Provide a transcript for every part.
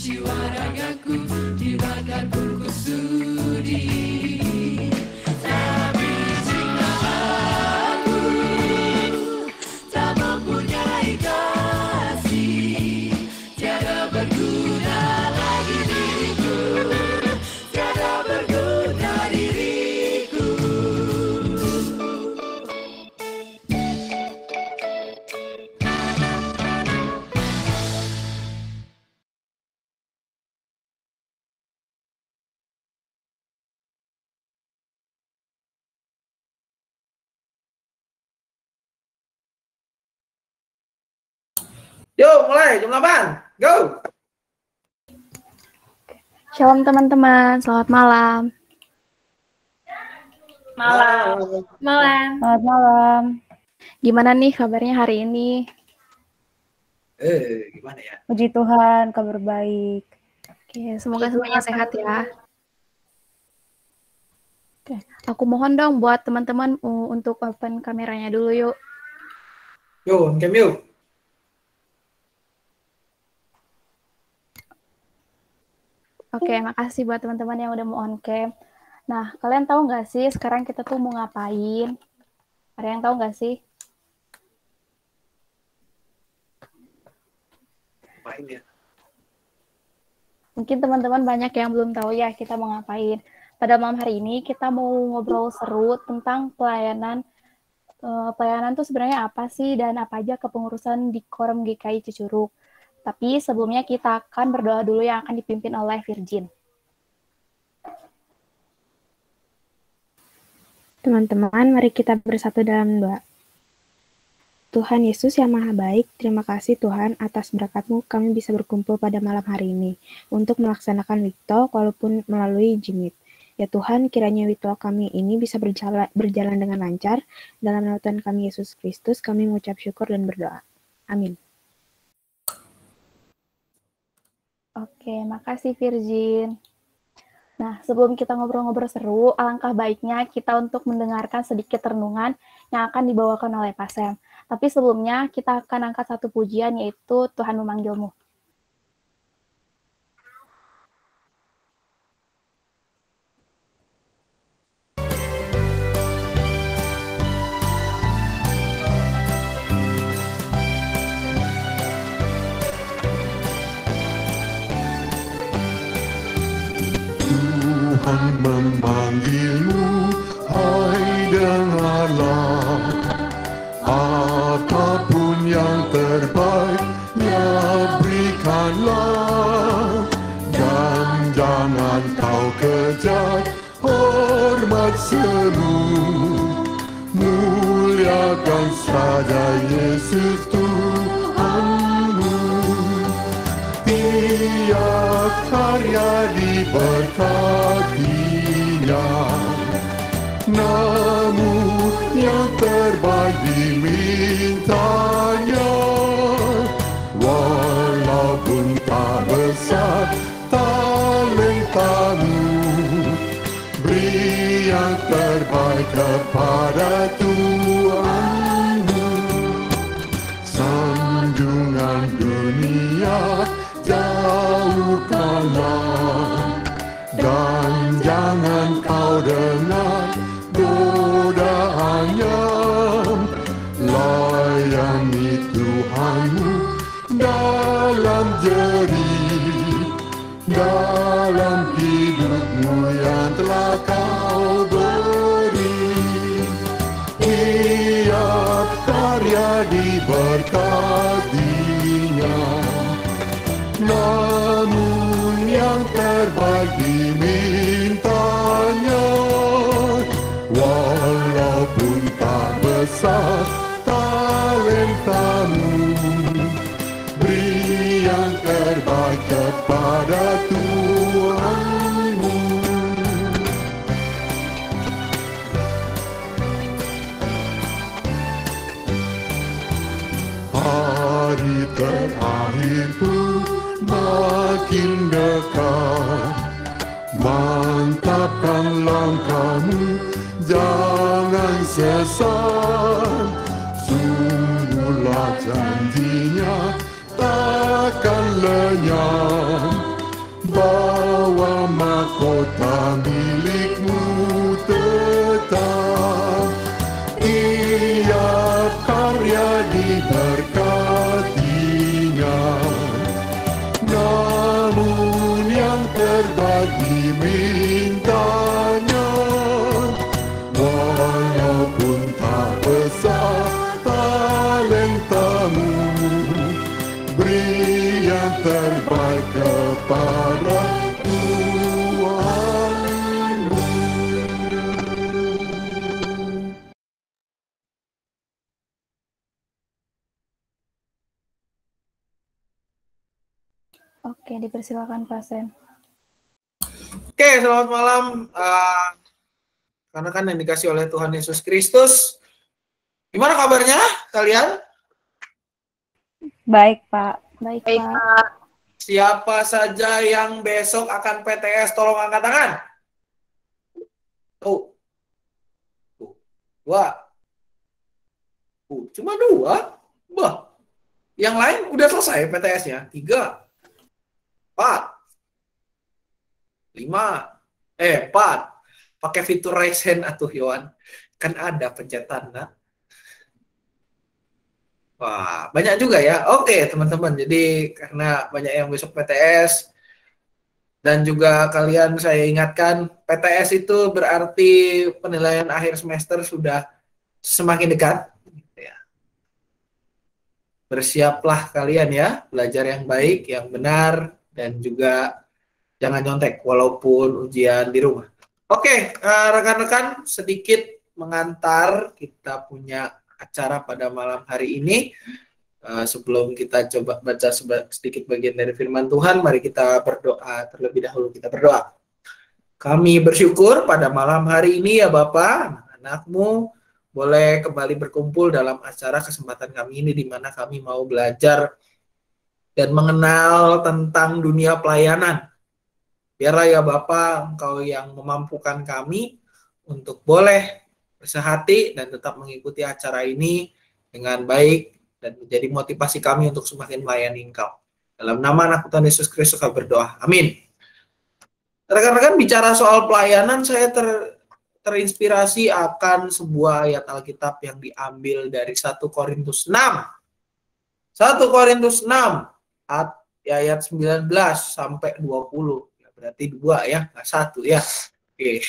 jiwa ragaku dibakar pun ku sudi. Tapi jika aku tak mempunyai kasih, tiada berguna lagi diriku, tiada berguna diriku. Yo, mulai jam 8. Go. Shalom teman-teman, selamat malam. Malam. Selamat malam. Gimana nih kabarnya hari ini? Gimana ya? Puji Tuhan, kabar baik. Oke, semoga semuanya sehat ya. Oke, aku mohon dong buat teman-teman untuk open kameranya dulu yuk. Yo, cam yuk. Oke, makasih buat teman-teman yang udah mau on cam. Nah, kalian tahu nggak sih sekarang kita tuh mau ngapain? Ada yang tahu nggak sih? Ngapain ya? Mungkin teman-teman banyak yang belum tahu ya kita mau ngapain. Pada malam hari ini kita mau ngobrol seru tentang pelayanan. Pelayanan tuh sebenarnya apa sih dan apa aja kepengurusan di Koram GKI Cicurug. Tapi sebelumnya kita akan berdoa dulu yang akan dipimpin oleh Virgin. Teman-teman, mari kita bersatu dalam doa. Tuhan Yesus yang Maha Baik, terima kasih Tuhan atas berkat-Mu kami bisa berkumpul pada malam hari ini untuk melaksanakan Wikto walaupun melalui Jimit. Ya Tuhan, kiranya Wikto kami ini bisa berjalan dengan lancar. Dalam nama Tuhan kami Yesus Kristus, kami mengucap syukur dan berdoa. Amin. Oke, makasih Virgin. Nah, sebelum kita ngobrol-ngobrol seru, alangkah baiknya kita untuk mendengarkan sedikit renungan yang akan dibawakan oleh Pak Sam. Tapi sebelumnya kita akan angkat satu pujian, yaitu Tuhan Memanggilmu. Tuhan memanggilmu, hai dengarlah, apapun yang terbaik, ya berikanlah, dan jangan kau kejar hormat semu, muliakan saja Yesus Tuhanmu. Tiap karya diberkatinya, namun yang terbaik dimintanya. Walaupun tak besar talentamu, beri yang terbaik kepada Tuhanmu. Sanjungan dunia jauhkanlah, dan jangan kau dengar godaannya. Layani Tuhanmu dalam jerih, dalam hidupmu yang telah kau beri. Tiap karya diberkatinya, namun yang terbaik dimintanya. Walaupun tak besar talentamu, beri yang terbaik kepada Tuhanmu. Hari terakhir pun makin dekat, mantapkan langkahmu, jangan sesat. Sungguhlah janjinya takkan lenyap, terbaik dimintanya, walaupun tak besar talentamu, beri yang terbaik kepada Tuhanmu. Oke, dipersilakan Pak Sen. Oke, selamat malam. Karena kan yang dikasih oleh Tuhan Yesus Kristus. Gimana kabarnya kalian? Baik, Pak. Baik, Pak. Siapa saja yang besok akan PTS, tolong angkat tangan. Tuh. Dua. Cuma dua? Bah. Yang lain udah selesai PTS-nya. 3. 4. 5. 4. Pakai fitur raise hand atuh Yohan. Kan ada pencetan, nah. Wah, banyak juga ya. Oke, teman-teman. Jadi karena banyak yang besok PTS dan juga kalian saya ingatkan PTS itu berarti penilaian akhir semester sudah semakin dekat. Ya. Bersiaplah kalian ya, belajar yang baik, yang benar, dan juga jangan nyontek walaupun ujian di rumah. Oke, rekan-rekan, sedikit mengantar kita punya acara pada malam hari ini. Sebelum kita coba baca sedikit bagian dari firman Tuhan, mari kita berdoa terlebih dahulu. Kita berdoa. Kami bersyukur pada malam hari ini ya Bapak, anak-anakmu boleh kembali berkumpul dalam acara kesempatan kami ini, di mana kami mau belajar dan mengenal tentang dunia pelayanan. Biarlah ya Bapak, Engkau yang memampukan kami untuk boleh bersehati dan tetap mengikuti acara ini dengan baik dan menjadi motivasi kami untuk semakin melayani Engkau. Dalam nama anak Tuhan Yesus Kristus kami berdoa. Amin. Rekan-rekan, bicara soal pelayanan, saya terinspirasi akan sebuah ayat Alkitab yang diambil dari 1 Korintus 6. 1 Korintus 6 ayat 19 sampai 20. Ya, berarti 2 ya, nggak 1 ya. Oke,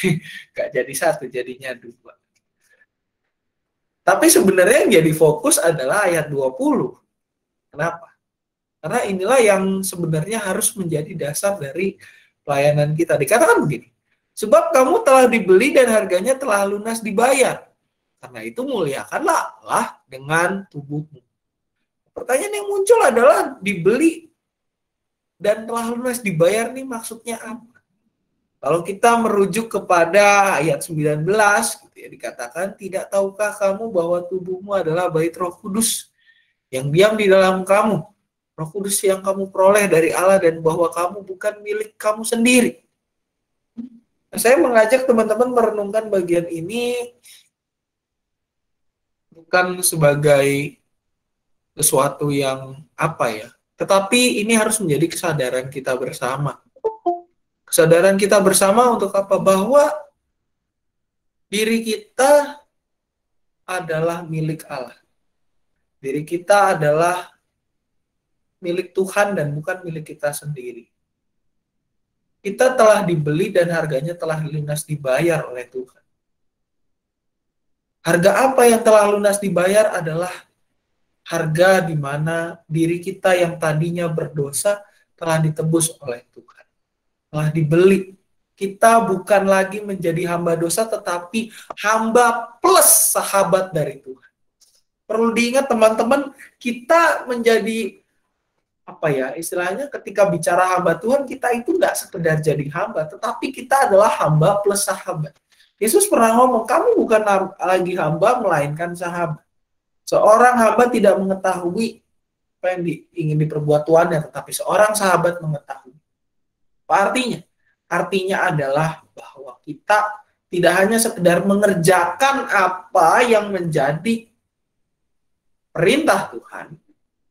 nggak jadi 1, jadinya 2. Tapi sebenarnya yang jadi fokus adalah ayat 20. Kenapa? Karena inilah yang sebenarnya harus menjadi dasar dari pelayanan kita. Dikatakan begini, sebab kamu telah dibeli dan harganya telah lunas dibayar. Karena itu muliakanlah Allah dengan tubuhmu. Pertanyaan yang muncul adalah dibeli dan telah lunas dibayar nih maksudnya apa? Kalau kita merujuk kepada ayat 19, gitu ya, dikatakan, tidak tahukah kamu bahwa tubuhmu adalah bait Roh Kudus yang diam di dalam kamu, Roh Kudus yang kamu peroleh dari Allah, dan bahwa kamu bukan milik kamu sendiri. Nah, saya mengajak teman-teman merenungkan bagian ini bukan sebagai sesuatu yang apa ya, tetapi ini harus menjadi kesadaran kita bersama. Kesadaran kita bersama untuk apa? Bahwa diri kita adalah milik Allah. Diri kita adalah milik Tuhan dan bukan milik kita sendiri. Kita telah dibeli dan harganya telah lunas dibayar oleh Tuhan. Harga apa yang telah lunas dibayar adalah harga di mana diri kita yang tadinya berdosa telah ditebus oleh Tuhan. Telah dibeli. Kita bukan lagi menjadi hamba dosa, tetapi hamba plus sahabat dari Tuhan. Perlu diingat teman-teman, kita menjadi apa ya, istilahnya ketika bicara hamba Tuhan, kita itu nggak sekedar jadi hamba, tetapi kita adalah hamba plus sahabat. Yesus pernah ngomong, kamu bukan lagi hamba, melainkan sahabat. Seorang hamba tidak mengetahui apa yang ingin diperbuat Tuannya, tetapi seorang sahabat mengetahui. Apa artinya? Artinya adalah bahwa kita tidak hanya sekedar mengerjakan apa yang menjadi perintah Tuhan,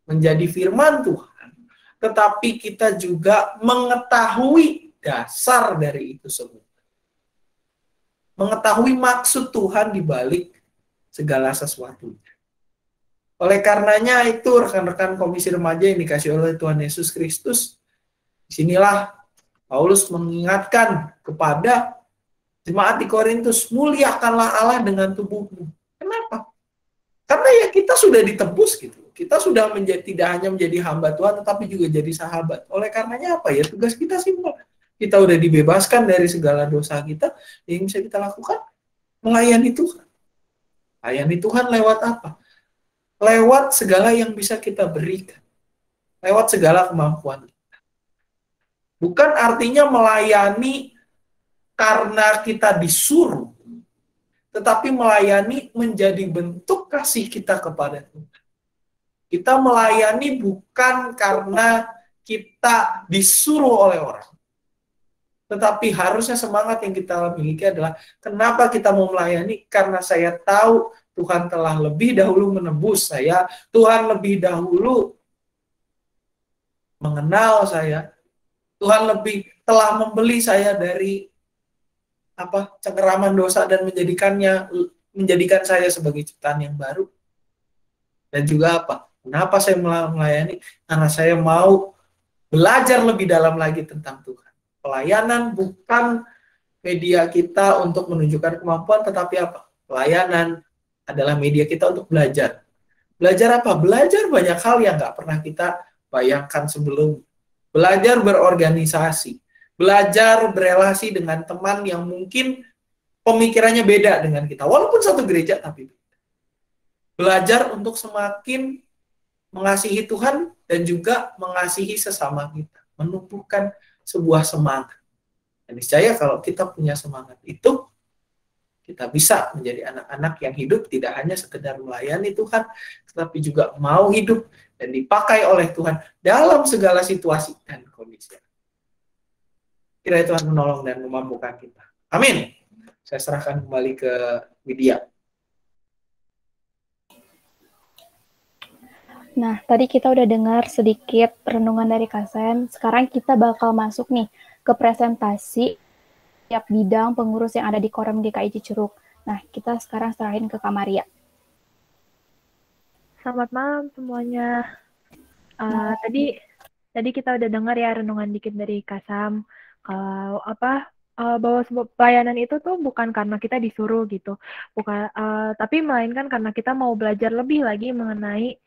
menjadi firman Tuhan, tetapi kita juga mengetahui dasar dari itu semua. Mengetahui maksud Tuhan di balik segala sesuatunya. Oleh karenanya itu rekan-rekan komisi remaja yang dikasih oleh Tuhan Yesus Kristus, disinilah Paulus mengingatkan kepada jemaat di Korintus, muliakanlah Allah dengan tubuhmu. Kenapa? Karena ya kita sudah ditebus gitu. Kita sudah tidak hanya menjadi hamba Tuhan, tetapi juga jadi sahabat. Oleh karenanya apa ya? Tugas kita simpel. Kita udah dibebaskan dari segala dosa kita. Yang bisa kita lakukan? Melayani Tuhan. Melayani Tuhan lewat apa? Lewat segala yang bisa kita berikan. Lewat segala kemampuan kita. Bukan artinya melayani karena kita disuruh, tetapi melayani menjadi bentuk kasih kita kepada Tuhan. Kita melayani bukan karena kita disuruh oleh orang, tetapi harusnya semangat yang kita miliki adalah kenapa kita mau melayani? Karena saya tahu Tuhan telah lebih dahulu menebus saya, Tuhan lebih dahulu mengenal saya, Tuhan lebih telah membeli saya dari cengkeraman dosa dan menjadikan saya sebagai ciptaan yang baru. Dan juga apa? Kenapa saya melayani? Karena saya mau belajar lebih dalam lagi tentang Tuhan. Pelayanan bukan media kita untuk menunjukkan kemampuan, tetapi apa? Pelayanan adalah media kita untuk belajar. Belajar apa? Belajar banyak hal yang nggak pernah kita bayangkan sebelum. Belajar berorganisasi. Belajar berelasi dengan teman yang mungkin pemikirannya beda dengan kita. Walaupun satu gereja, tapi belajar untuk semakin mengasihi Tuhan dan juga mengasihi sesama kita. Menumbuhkan sebuah semangat. Dan niscaya kalau kita punya semangat itu, kita bisa menjadi anak-anak yang hidup tidak hanya sekedar melayani Tuhan, tetapi juga mau hidup dan dipakai oleh Tuhan dalam segala situasi dan kondisi. Kiranya Tuhan menolong dan memampukan kita. Amin. Saya serahkan kembali ke Widya. Nah, tadi kita udah dengar sedikit renungan dari Kasen. Sekarang kita bakal masuk nih ke presentasi tiap bidang pengurus yang ada di Koram GKI Cicurug. Nah, kita sekarang serahin ke Kak Maria. Selamat malam semuanya. Tadi kita udah dengar ya renungan dikit dari Kasam. Kalau bahwa pelayanan itu tuh bukan karena kita disuruh gitu, tapi melainkan karena kita mau belajar lebih lagi mengenai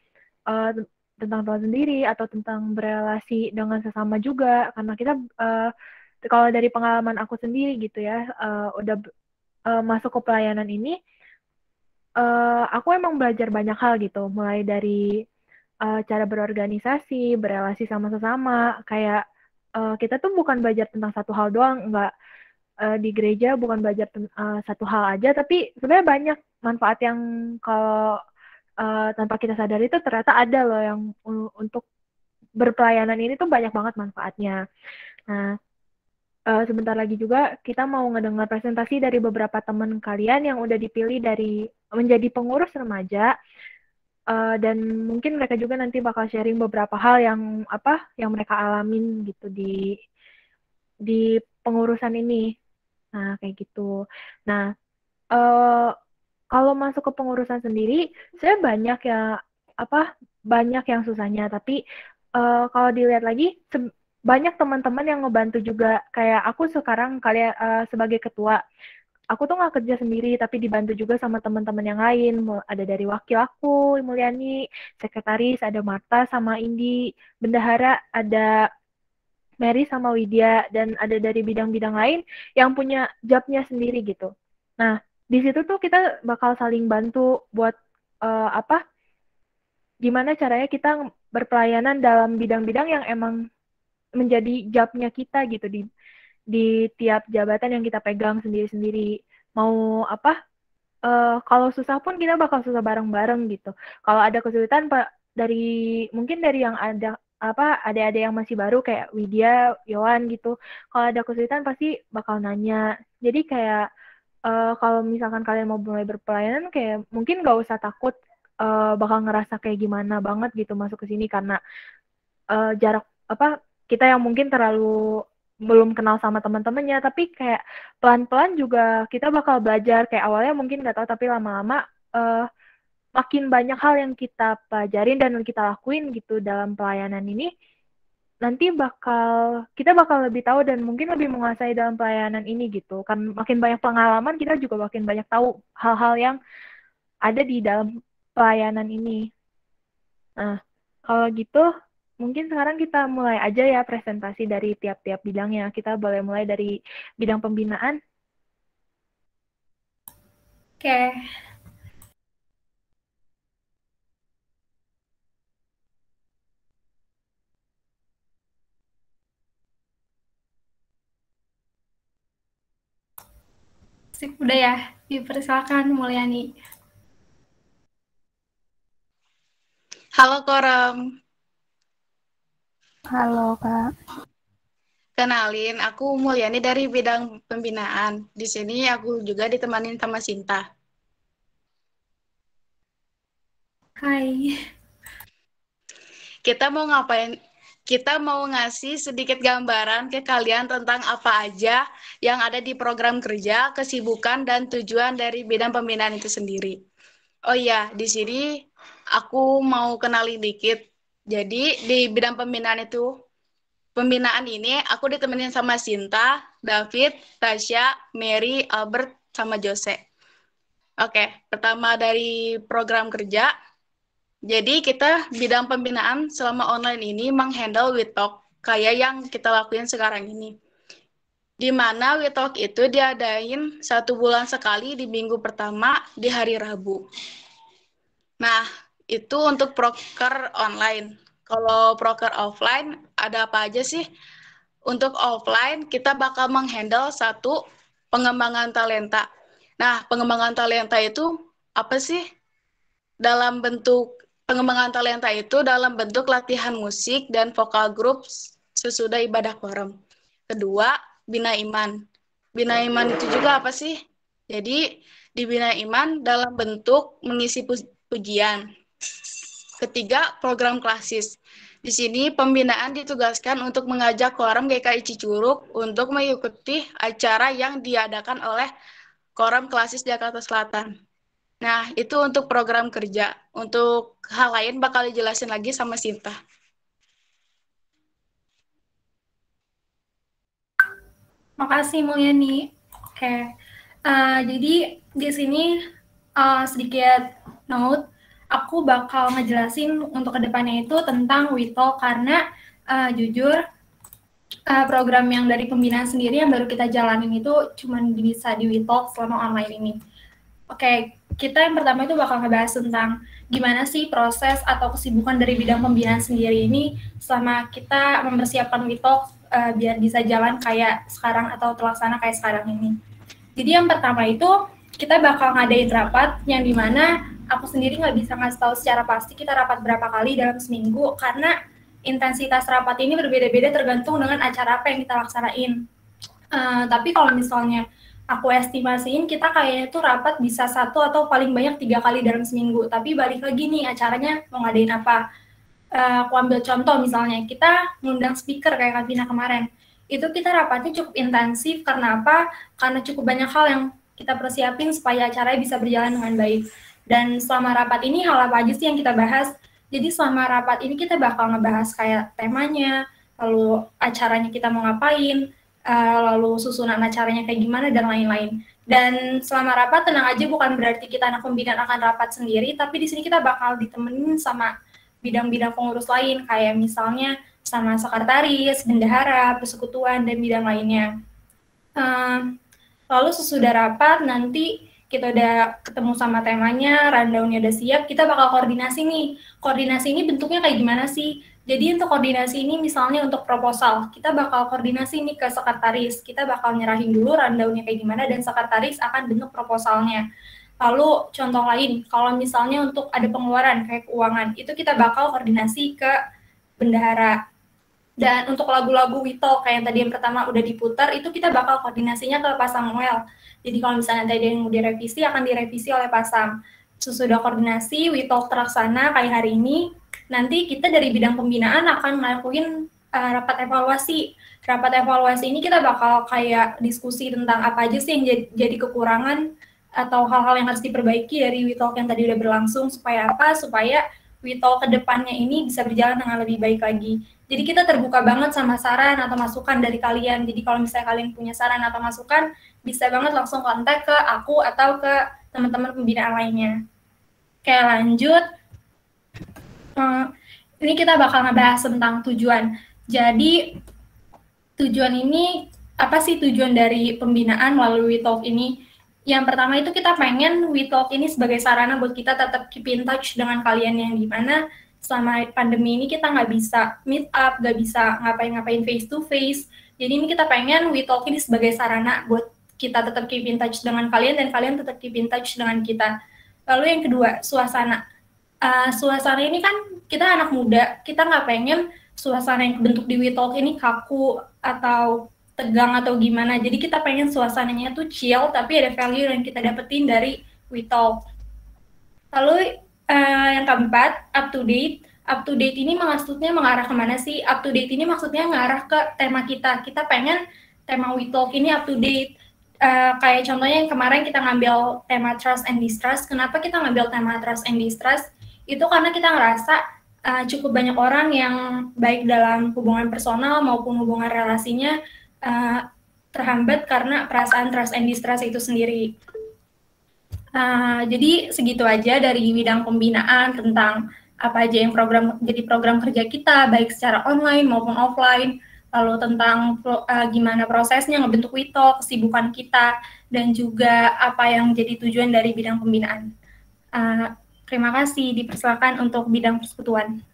tentang Tuhan sendiri atau tentang berelasi dengan sesama juga. Karena kita kalau dari pengalaman aku sendiri gitu ya, udah masuk ke pelayanan ini, aku emang belajar banyak hal gitu, mulai dari cara berorganisasi, berelasi sama sesama, kayak kita tuh bukan belajar tentang satu hal doang, enggak di gereja bukan belajar satu hal aja, tapi sebenarnya banyak manfaat yang kalau tanpa kita sadari itu ternyata ada loh yang untuk berpelayanan ini tuh banyak banget manfaatnya. Nah, sebentar lagi juga kita mau ngedengar presentasi dari beberapa teman kalian yang udah dipilih dari menjadi pengurus remaja, dan mungkin mereka juga nanti bakal sharing beberapa hal yang mereka alamin gitu di pengurusan ini. Nah, kayak gitu. Nah, kalau masuk ke pengurusan sendiri, saya banyak yang susahnya. Tapi kalau dilihat lagi, banyak teman-teman yang ngebantu juga. Kayak aku sekarang sebagai ketua, aku tuh nggak kerja sendiri, tapi dibantu juga sama teman-teman yang lain. Ada dari wakil aku, Mulyani, sekretaris, ada Marta sama Indi, bendahara, ada Mary sama Widya, dan ada dari bidang-bidang lain yang punya jobnya sendiri gitu. Nah, di situ tuh kita bakal saling bantu buat gimana caranya kita berpelayanan dalam bidang-bidang yang emang menjadi jobnya kita gitu di tiap jabatan yang kita pegang sendiri-sendiri. Mau kalau susah pun kita bakal susah bareng-bareng gitu. Kalau ada kesulitan mungkin dari yang ada adik-adik yang masih baru kayak Widya, Yohan gitu. Kalau ada kesulitan pasti bakal nanya. Jadi kayak kalau misalkan kalian mau mulai berpelayanan, kayak mungkin nggak usah takut bakal ngerasa kayak gimana banget gitu masuk ke sini, karena jarak kita yang mungkin terlalu belum kenal sama teman-temannya, tapi kayak pelan-pelan juga kita bakal belajar. Kayak awalnya mungkin nggak tahu, tapi lama-lama makin banyak hal yang kita pelajarin dan kita lakuin gitu dalam pelayanan ini. nanti kita bakal lebih tahu dan mungkin lebih menguasai dalam pelayanan ini gitu. Kan makin banyak pengalaman, kita juga makin banyak tahu hal-hal yang ada di dalam pelayanan ini. Nah, kalau gitu mungkin sekarang kita mulai aja ya presentasi dari tiap-tiap bidangnya. Kita boleh mulai dari bidang pembinaan. Oke. Sip, udah ya, dipersilakan Mulyani. Halo Koram, Halo, Kak. kenalin aku Mulyani dari bidang pembinaan. Di sini aku juga ditemanin sama Sinta. Hai. Kita mau ngapain? Kita mau ngasih sedikit gambaran ke kalian tentang apa aja yang ada di program kerja, kesibukan, dan tujuan dari bidang pembinaan itu sendiri. Oh iya, di sini aku mau kenalin dikit. Jadi di bidang pembinaan ini aku ditemenin sama Sinta, David, Tasya, Mary, Albert, sama Jose. Oke, pertama dari program kerja. Jadi kita bidang pembinaan selama online ini menghandle WeTalk kayak yang kita lakuin sekarang ini. Di mana WeTalk itu diadain 1 bulan sekali di minggu pertama di hari Rabu. Nah, itu untuk proker online. Kalau proker offline, ada apa aja sih? Untuk offline, kita bakal menghandle 1, pengembangan talenta. Nah, pengembangan talenta itu apa sih? Pengembangan talenta itu dalam bentuk latihan musik dan vokal grup sesudah ibadah Qur'an. Kedua, bina iman. Bina iman itu juga apa sih? Jadi, di bina iman dalam bentuk mengisi pujian. Ketiga, program klasis. Di sini pembinaan ditugaskan untuk mengajak Koram GKI Cicurug untuk mengikuti acara yang diadakan oleh Koram Klasis Jakarta Selatan. Nah, itu untuk program kerja. Untuk hal lain bakal dijelasin lagi sama Sinta. Makasih Mulyani. Oke. Jadi di sini sedikit note, aku bakal ngejelasin untuk kedepannya itu tentang WeTalk karena jujur program yang dari pembinaan sendiri yang baru kita jalanin itu cuma bisa di WeTalk selama online ini. Oke, kita yang pertama itu bakal ngebahas tentang gimana sih proses atau kesibukan dari bidang pembinaan sendiri ini selama kita mempersiapkan WeTalk biar bisa jalan kayak sekarang atau terlaksana kayak sekarang ini. Jadi yang pertama itu kita bakal ngadain rapat yang dimana aku sendiri nggak bisa ngasih tahu secara pasti kita rapat berapa kali dalam seminggu karena intensitas rapat ini berbeda-beda tergantung dengan acara apa yang kita laksanain. Tapi kalau misalnya aku estimasiin kita kayaknya tuh rapat bisa 1 atau paling banyak 3 kali dalam seminggu. Tapi balik lagi nih acaranya mau ngadain apa. Aku ambil contoh misalnya kita ngundang speaker kayak Kak Vina kemarin. Itu kita rapatnya cukup intensif karena apa? Karena cukup banyak hal yang kita persiapin supaya acaranya bisa berjalan dengan baik. Dan selama rapat ini hal apa aja sih yang kita bahas? Jadi selama rapat ini kita bakal ngebahas kayak temanya, lalu acaranya kita mau ngapain, lalu susunan acaranya kayak gimana, dan lain-lain. Dan selama rapat, tenang aja, bukan berarti kita anak pembinaan akan rapat sendiri, tapi di sini kita bakal ditemenin sama bidang-bidang pengurus lain, kayak misalnya sama sekretaris, bendahara, persekutuan, dan bidang lainnya. Lalu sesudah rapat, nanti kita udah ketemu sama temanya, rundown-nya udah siap, kita bakal koordinasi nih. Koordinasi ini bentuknya kayak gimana sih? Jadi untuk koordinasi ini misalnya untuk proposal, kita bakal koordinasi nih ke sekretaris, kita bakal nyerahin dulu rundown-nya kayak gimana, dan sekretaris akan bentuk proposalnya. Lalu contoh lain, kalau misalnya untuk ada pengeluaran kayak keuangan, itu kita bakal koordinasi ke bendahara. Dan untuk lagu-lagu WeTalk kayak yang tadi yang pertama udah diputar, itu kita bakal koordinasinya ke Pak Samuel. Jadi kalau misalnya tadi yang mau direvisi, akan direvisi oleh Pak Sam. Sesudah koordinasi, WeTalk terlaksana kayak hari ini, nanti kita dari bidang pembinaan akan ngelakuin rapat evaluasi. Rapat evaluasi ini kita bakal kayak diskusi tentang apa aja sih yang jadi kekurangan atau hal-hal yang harus diperbaiki dari WeTalk yang tadi udah berlangsung, supaya apa? Supaya WeTalk ke depannya ini bisa berjalan dengan lebih baik lagi. Jadi kita terbuka banget sama saran atau masukan dari kalian. Jadi kalau misalnya kalian punya saran atau masukan, bisa banget langsung kontak ke aku atau ke teman-teman pembinaan lainnya. Oke, lanjut. Ini kita bakal ngebahas tentang tujuan. Jadi tujuan ini, apa sih tujuan dari pembinaan melalui WeTalk ini? Yang pertama itu kita pengen WeTalk ini sebagai sarana buat kita tetap keep in touch dengan kalian yang dimana selama pandemi ini kita nggak bisa meet up, nggak bisa ngapain-ngapain face to face. Jadi ini kita pengen WeTalk ini sebagai sarana buat kita tetap keep in touch dengan kalian dan kalian tetap keep in touch dengan kita. Lalu yang kedua, suasana. Suasana ini kan kita anak muda, kita nggak pengen suasana yang bentuk di WeTalk ini kaku atau tegang atau gimana. Jadi kita pengen suasananya tuh chill, tapi ada value yang kita dapetin dari WeTalk. Lalu yang keempat, up to date. Up to date ini maksudnya mengarah kemana sih? Up to date ini maksudnya mengarah ke tema kita. Kita pengen tema WeTalk ini up to date. Kayak contohnya yang kemarin kita ngambil tema trust and distrust. Kenapa kita ngambil tema trust and distrust? Itu karena kita ngerasa cukup banyak orang yang baik dalam hubungan personal maupun hubungan relasinya terhambat karena perasaan trust and distrust itu sendiri. Jadi segitu aja dari bidang pembinaan tentang apa aja yang jadi program kerja kita, baik secara online maupun offline, lalu tentang gimana prosesnya ngebentuk WeTalk, kesibukan kita, dan juga apa yang jadi tujuan dari bidang pembinaan. Terima kasih, dipersilakan untuk bidang persekutuan.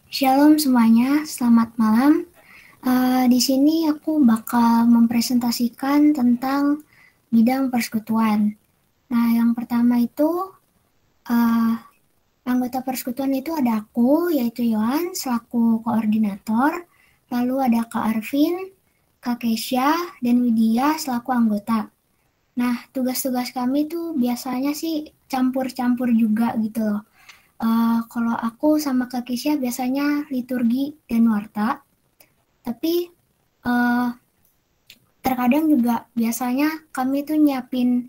Shalom semuanya, selamat malam. Di sini aku bakal mempresentasikan tentang bidang persekutuan. Nah, yang pertama itu anggota persekutuan itu ada aku, yaitu Yohan, selaku koordinator. Lalu ada Kak Arvin, Kak Kesha, dan Widya selaku anggota. Nah, tugas-tugas kami tuh biasanya sih campur-campur juga gitu loh. Kalau aku sama Kak Kesha biasanya liturgi dan warta, tapi terkadang juga biasanya kami tuh nyiapin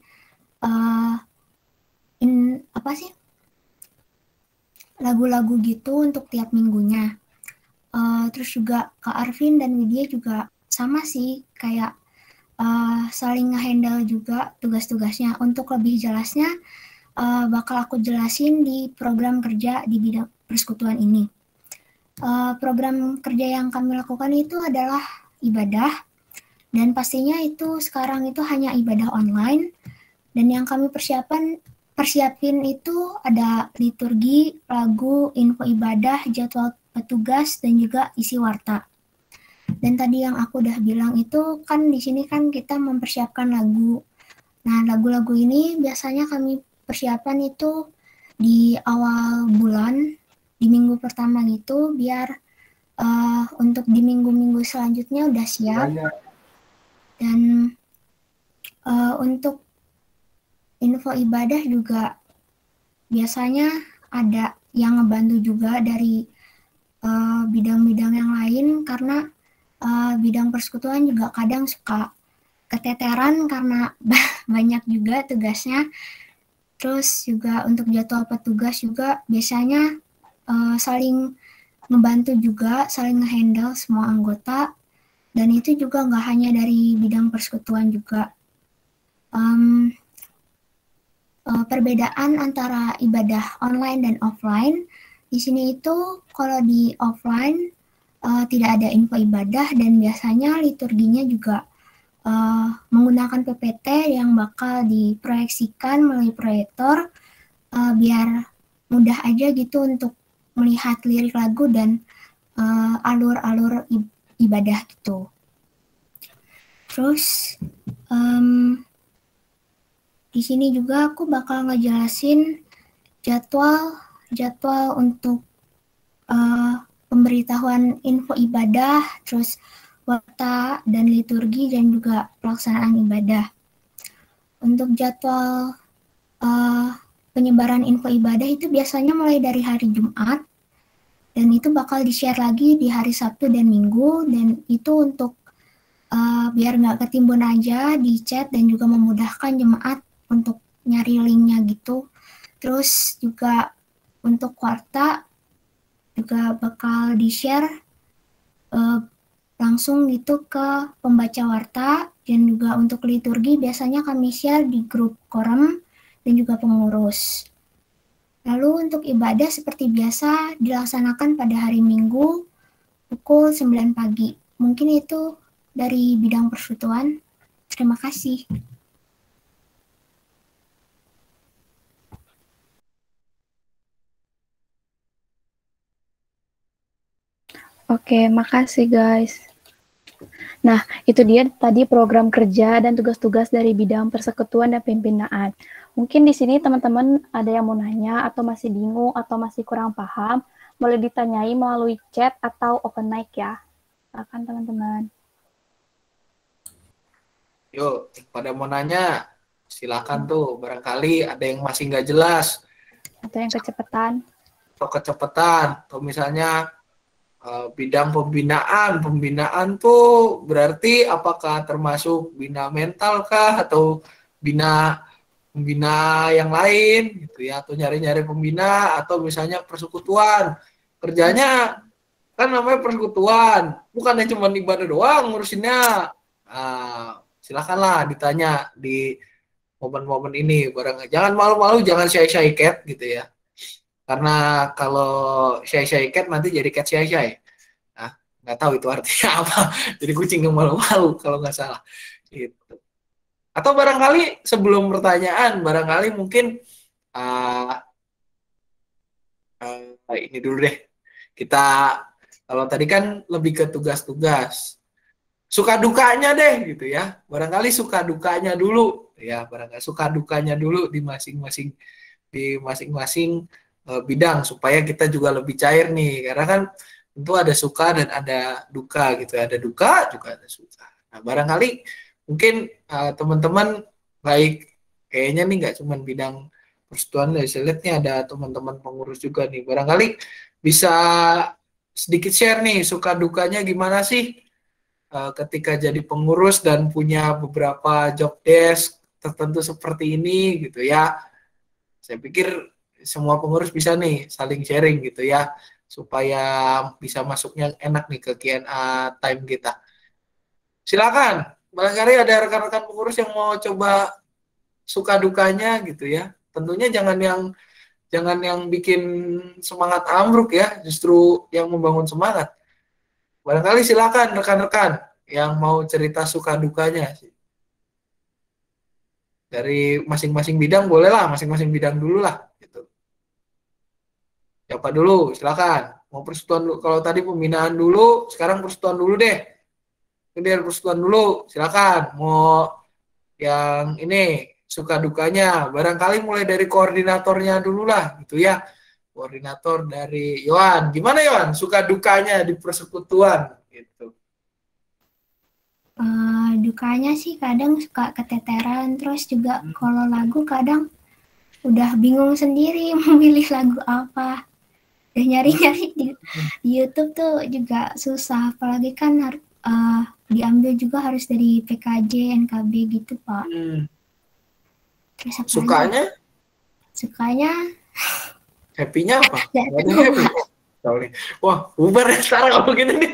lagu-lagu gitu untuk tiap minggunya. Terus juga Kak Arvin dan Widya juga sama sih, kayak saling nge-handle juga tugas-tugasnya. Untuk lebih jelasnya, bakal aku jelasin di program kerja di bidang persekutuan ini. Program kerja yang kami lakukan itu adalah ibadah, dan pastinya itu sekarang itu hanya ibadah online, dan yang kami persiapin itu ada liturgi, lagu, info ibadah, jadwal petugas, dan juga isi warta. Dan tadi yang aku udah bilang itu kan di sini kan kita mempersiapkan lagu. Nah, lagu-lagu ini biasanya kami persiapan itu di awal bulan, di minggu pertama gitu, biar untuk di minggu-minggu selanjutnya udah siap. Dan untuk info ibadah juga biasanya ada yang ngebantu juga dari bidang-bidang yang lain, karena bidang persekutuan juga kadang suka keteteran karena banyak juga tugasnya. Terus juga untuk jadwal petugas juga biasanya saling ngebantu juga, saling nge-handle semua anggota. Dan itu juga nggak hanya dari bidang persekutuan juga. Perbedaan antara ibadah online dan offline, di sini itu kalau di offline tidak ada info ibadah, dan biasanya liturginya juga menggunakan PPT yang bakal diproyeksikan melalui proyektor, biar mudah aja gitu untuk melihat lirik lagu dan alur-alur ibadah gitu. Terus di sini juga aku bakal ngejelasin jadwal untuk pemberitahuan info ibadah, terus warta dan liturgi, dan juga pelaksanaan ibadah. Untuk jadwal penyebaran info ibadah itu biasanya mulai dari hari Jumat, dan itu bakal di-share lagi di hari Sabtu dan Minggu, dan itu untuk biar nggak ketimbun aja di chat dan juga memudahkan jemaat untuk nyari linknya gitu. Terus juga untuk warta juga bakal di-share langsung gitu ke pembaca warta, dan juga untuk liturgi biasanya kami share di grup Korem dan juga pengurus. Lalu untuk ibadah seperti biasa dilaksanakan pada hari Minggu pukul 9 pagi. Mungkin itu dari bidang persekutuan. Terima kasih. Oke, makasih guys. Nah, itu dia tadi program kerja dan tugas-tugas dari bidang persekutuan dan pembinaan. Mungkin di sini teman-teman ada yang mau nanya atau masih bingung atau masih kurang paham, boleh ditanyai melalui chat atau open mic ya. Silakan teman-teman. Yuk, pada mau nanya, silakan tuh. Barangkali ada yang masih nggak jelas. Atau yang kecepatan. Atau misalnya bidang pembinaan tuh berarti apakah termasuk bina mental kah atau bina yang lain gitu ya, atau nyari-nyari pembina, atau misalnya persekutuan kerjanya kan namanya persekutuan, bukannya cuma ibadah doang ngurusinnya. Silakanlah ditanya di momen-momen ini, jangan malu-malu, jangan shy-shy cat gitu ya. Karena kalau shy-shy cat nanti jadi cat shy-shy. Nah, nggak tahu itu artinya apa. Jadi kucing yang malu-malu kalau nggak salah. Gitu. Atau barangkali sebelum pertanyaan, barangkali mungkin ini dulu deh. Kita, kalau tadi kan lebih ke tugas-tugas. Suka dukanya deh gitu ya. Barangkali suka dukanya dulu. Ya, barangkali suka dukanya dulu di masing-masing bidang, supaya kita juga lebih cair nih, karena kan tentu ada suka dan ada duka gitu, ada duka juga ada suka. Nah, barangkali mungkin teman-teman baik, kayaknya nih nggak cuma bidang persekutuan, saya lihat nih ada teman-teman pengurus juga nih, barangkali bisa sedikit share nih suka dukanya gimana sih ketika jadi pengurus dan punya beberapa job desk tertentu seperti ini gitu ya. Saya pikir semua pengurus bisa nih saling sharing gitu ya, supaya bisa masuknya enak nih ke Q&A time kita. Silakan, barangkali ada rekan-rekan pengurus yang mau coba suka dukanya gitu ya. Tentunya jangan yang bikin semangat ambruk ya, justru yang membangun semangat. Barangkali silakan rekan-rekan yang mau cerita suka dukanya sih. Dari masing-masing bidang bolehlah, masing-masing bidang dulu lah. Siapa dulu? Silakan. Mau persekutuan dulu. Kalau tadi pembinaan dulu, sekarang persekutuan dulu deh. Ini persekutuan dulu. Silakan. Mau yang ini suka dukanya. Barangkali mulai dari koordinatornya dulu lah, gitu ya. Koordinator dari Yohan. Gimana Yohan? Suka dukanya di persekutuan, gitu. Dukanya sih kadang suka keteteran, terus juga kalau lagu kadang udah bingung sendiri memilih lagu apa. Dan nyari-nyari di YouTube tuh juga susah, apalagi kan diambil juga harus dari PKJ, NKB gitu Pak. Terus apa sukanya? Lagi? Sukanya? Happy-nya apa? Happy. Wah, bubar ya sekarang kalau gini nih.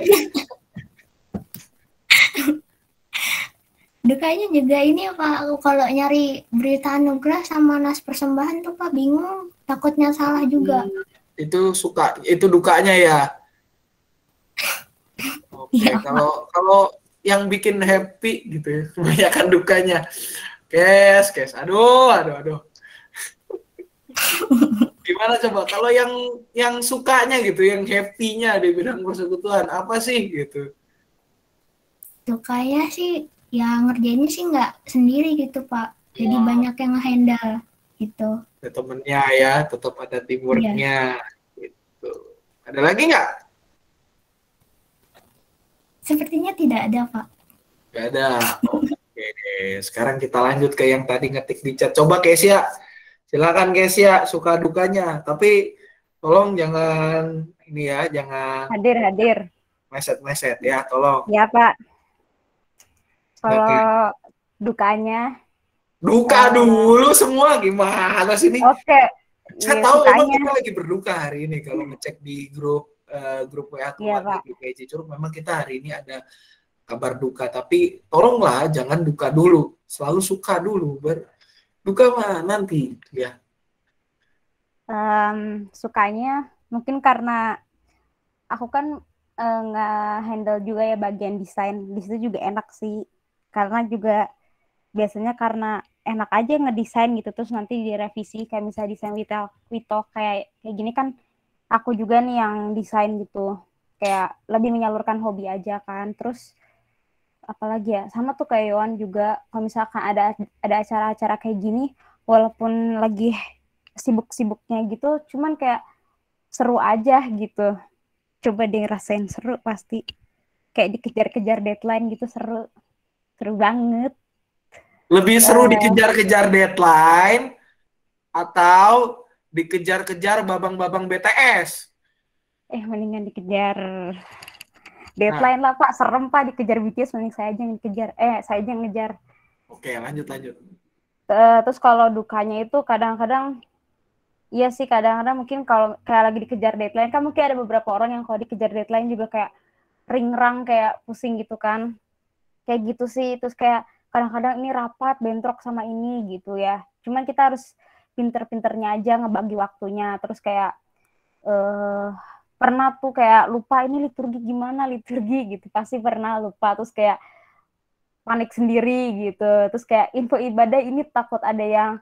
Dukanya juga ini Pak, kalau nyari berita anugerah sama nas persembahan tuh Pak bingung, takutnya salah juga. Itu dukanya ya. Oke, Iya, kalau yang bikin happy gitu ya, kebanyakan dukanya. Kes. Aduh. Gimana coba kalau yang sukanya gitu, yang happy-nya di bidang persekutuan apa sih gitu? Dukanya sih ya ngerjainnya sih nggak sendiri gitu Pak, jadi banyak yang nge-handle gitu. Ada temennya ya, tetap ada teamworknya gitu. Ada lagi nggak? Sepertinya tidak ada, Pak. Nggak ada. Oke, sekarang kita lanjut ke yang tadi ngetik di chat. Coba Kesia, silakan Kesia, suka dukanya. Tapi tolong jangan ini ya, jangan Hadir. meset-meset ya, tolong. Ya, Pak. Kalau dukanya. Duka dulu semua, gimana sih ini? Oke. Saya tahu memang kita lagi berduka hari ini kalau ngecek di grup WA keluarga di PJ Curug, memang kita hari ini ada kabar duka, tapi tolonglah jangan duka dulu, selalu suka dulu, duka mah nanti ya. Sukanya mungkin karena aku kan nge-handle juga ya bagian desain, di situ juga enak sih, karena juga biasanya karena enak aja ngedesain gitu, terus nanti direvisi kayak misalnya desain Wito kayak gini kan aku juga nih yang desain gitu, kayak lebih menyalurkan hobi aja kan. Terus apalagi ya, sama tuh kayak Yohan juga, kalau misalkan ada acara-acara kayak gini, walaupun lagi sibuk-sibuknya gitu, cuman kayak seru aja gitu. Coba deh rasain, seru pasti, kayak dikejar-kejar deadline gitu, seru banget. Lebih seru dikejar-kejar deadline atau dikejar-kejar babang-babang BTS? Mendingan dikejar deadline lah, Pak. Serem, Pak, dikejar BTS, mending saya aja yang dikejar. Saya aja yang ngejar. Oke, lanjut. Terus kalau dukanya itu kadang-kadang, iya sih, kadang-kadang mungkin kalau kayak lagi dikejar deadline, kan mungkin ada beberapa orang yang kalau dikejar deadline juga kayak ringrang, kayak pusing gitu kan. Kayak gitu sih. Terus kayak kadang-kadang ini rapat bentrok sama ini gitu ya. Cuman kita harus pinter-pinternya aja ngebagi waktunya. Terus kayak pernah tuh kayak lupa ini liturgi gitu. Pasti pernah lupa, terus kayak panik sendiri gitu. Terus kayak info ibadah ini takut ada yang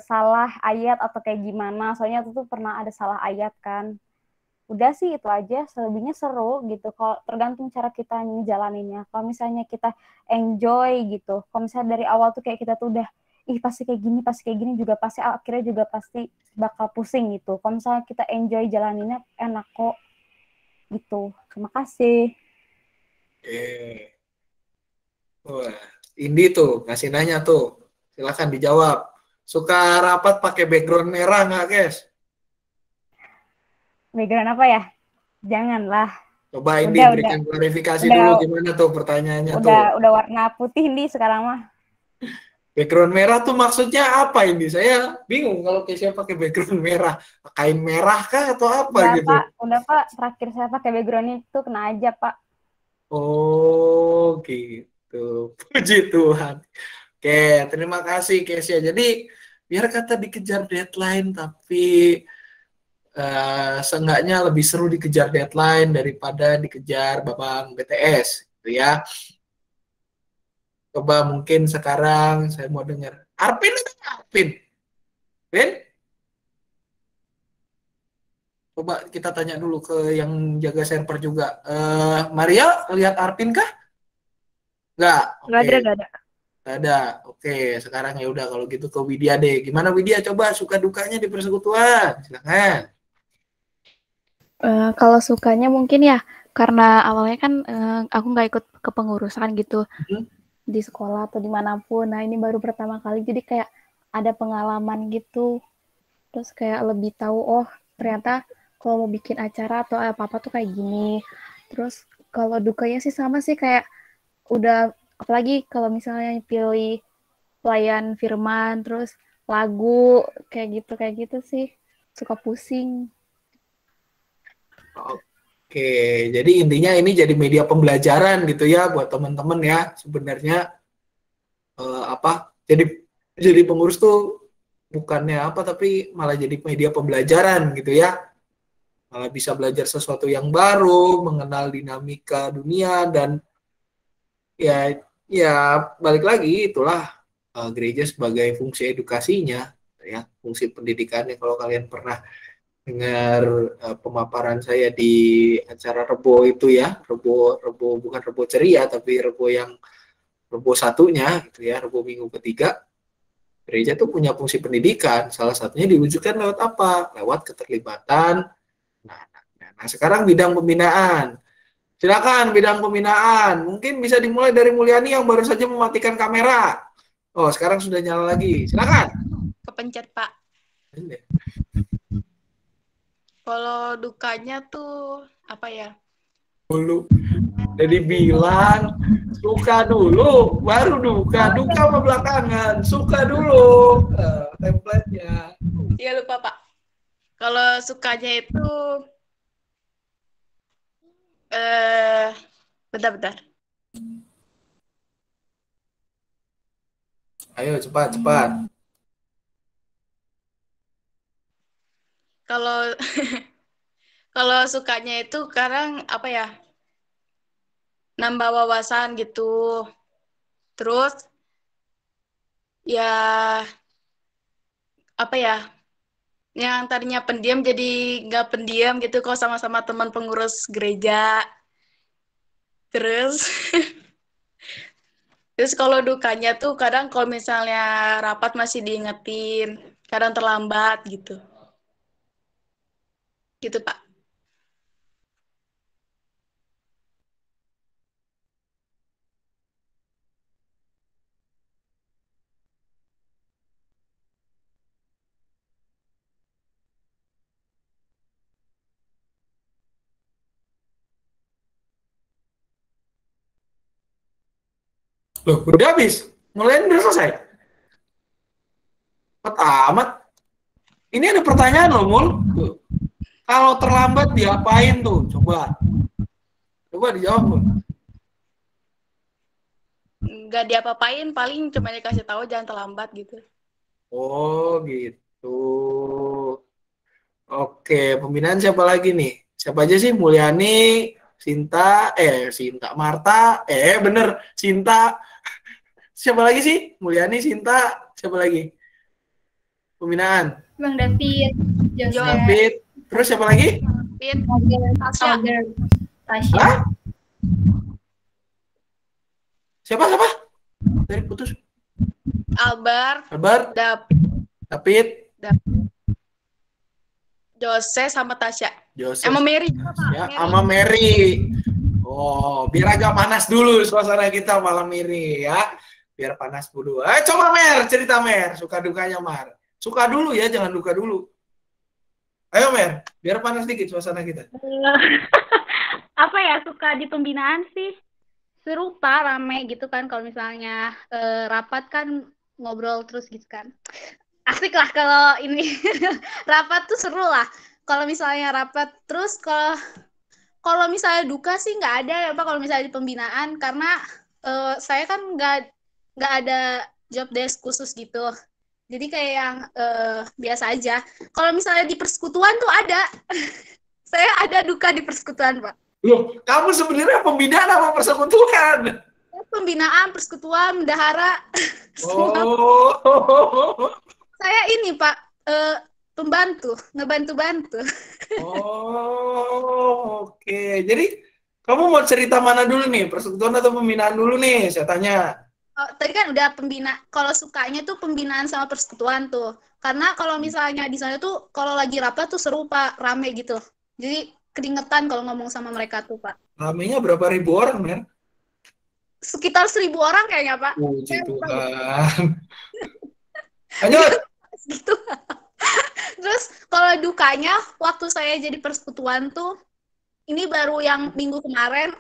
salah ayat atau kayak gimana. Soalnya tuh pernah ada salah ayat kan. Udah sih itu aja, selebihnya seru gitu. Kalau tergantung cara kita ngejalaninnya. Kalau misalnya kita enjoy gitu, kalau misalnya dari awal tuh kayak kita tuh udah pasti kayak gini juga pasti akhirnya juga pasti bakal pusing gitu. Kalau misalnya kita enjoy jalaninnya, enak kok gitu. Terima kasih. Wah, Indi tuh ngasih nanya tuh, silakan dijawab. Suka rapat pakai background merah nggak, Kes? Background apa ya? Janganlah. Coba Indi berikan klarifikasi dulu gimana tuh pertanyaannya tuh. Udah warna putih Indi sekarang mah. Background merah tuh maksudnya apa ini? Saya bingung kalau Kesia pakai background merah. Kain merah kah atau apa gitu? Udah Pak, terakhir saya pakai background itu kena aja Pak. Oh gitu. Puji Tuhan. Oke, terima kasih Kesia. Jadi biar kata dikejar deadline tapi seenggaknya lebih seru dikejar deadline daripada dikejar babang BTS gitu ya. Coba mungkin sekarang saya mau dengar Arvin. Coba kita tanya dulu ke yang jaga server juga. Maria, lihat Arvin kah? Nggak. Nggak ada. Oke, sekarang ya udah kalau gitu ke Widya deh. Gimana Widya? Coba suka dukanya di persekutuan. Silakan. Kalau sukanya mungkin ya karena awalnya kan aku nggak ikut kepengurusan gitu di sekolah atau dimanapun. Nah ini baru pertama kali jadi kayak ada pengalaman gitu. Terus kayak lebih tahu ternyata kalau mau bikin acara atau apa-apa tuh kayak gini. Terus kalau dukanya sih sama sih kayak udah, apalagi kalau misalnya pilih pelayan firman terus lagu kayak gitu sih suka pusing. Oke, jadi intinya ini jadi media pembelajaran gitu ya buat teman-teman ya. Sebenarnya jadi pengurus tuh bukannya apa tapi malah jadi media pembelajaran gitu ya. Malah bisa belajar sesuatu yang baru, mengenal dinamika dunia dan ya balik lagi itulah gereja sebagai fungsi edukasinya ya, fungsi pendidikannya. Kalau kalian pernah dengar pemaparan saya di acara Rebo itu ya, Rebo bukan Rebo ceria tapi Rebo satunya gitu ya, Rebo minggu ketiga. Gereja tuh punya fungsi pendidikan, salah satunya diwujudkan lewat apa? Lewat keterlibatan. Nah, sekarang bidang pembinaan. Silakan bidang pembinaan. Mungkin bisa dimulai dari Mulyani yang baru saja mematikan kamera. Oh, sekarang sudah nyala lagi. Silakan. Kepencet, Pak. Kalau dukanya tuh apa ya? Dulu. Jadi bilang suka dulu, baru duka. Duka sama belakangan. Suka dulu. Template-nya. Iya lupa, Pak. Kalau sukanya itu bentar. Ayo cepat. Kalau kalau sukanya itu sekarang apa ya? Nambah wawasan gitu. Terus ya apa ya? Yang tadinya pendiam jadi nggak pendiam gitu kok sama-sama teman pengurus gereja. Terus Terus kalau dukanya tuh kadang kalau misalnya rapat masih diingetin, kadang terlambat gitu. Gitu, Pak. Loh, udah habis. Mulai udah selesai. Cepat amat. Ini ada pertanyaan loh, Mul. Tuh. Kalau terlambat diapain tuh? Coba dijawab, Mul. Nggak diapa-apain, paling cuma dikasih tahu jangan terlambat gitu. Oh, gitu. Oke, pembinaan siapa lagi nih? Siapa aja sih? Mulyani, Sinta, Marta, bener, Sinta. Siapa lagi sih? Mulyani, Sinta, siapa lagi? Pembinaan. Bang David, David. Terus siapa lagi? David, Tasya. Hah? Siapa? Dari putus. Albert, David, Jose sama Tasya. Joseph. Sama Mary juga, Pak. Ya, sama Mary. Oh, biar agak panas dulu suasana kita malam ini ya. Biar panas dulu. Coba Mer, cerita Mer. Suka dukanya Mar. Suka dulu ya, jangan duka dulu. Ayo Mer, biar panas dikit suasana kita. Apa ya, suka di pembinaan sih seru Pak, rame gitu kan. Kalau misalnya rapat kan ngobrol terus gitu kan. Asik lah kalau ini. Rapat tuh seru lah. Kalau misalnya rapat terus kalau misalnya duka sih nggak ada ya Pak kalau misalnya di pembinaan karena saya kan nggak ada job desk khusus gitu. Jadi kayak yang biasa aja. Kalau misalnya di persekutuan tuh ada. Saya ada duka di persekutuan, Pak. Loh, kamu sebenarnya pembinaan apa persekutuan? Pembinaan, persekutuan, bendahara. Oh. Saya ini, Pak, pembantu, ngebantu-bantu. Oh, oke. Jadi kamu mau cerita mana dulu nih? Persekutuan atau pembinaan dulu nih? Saya tanya. Oh, tadi kan udah kalau sukanya tuh pembinaan sama persekutuan tuh. Karena kalau misalnya di sana tuh kalau lagi rapat tuh seru Pak, rame gitu. Jadi keringetan kalau ngomong sama mereka tuh Pak. Ramenya berapa ribu orang, Mer? Sekitar 1.000 orang kayaknya Pak. Puji Tuhan. Lanjut. Gitu. Terus kalau dukanya waktu saya jadi persekutuan tuh ini baru yang minggu kemarin.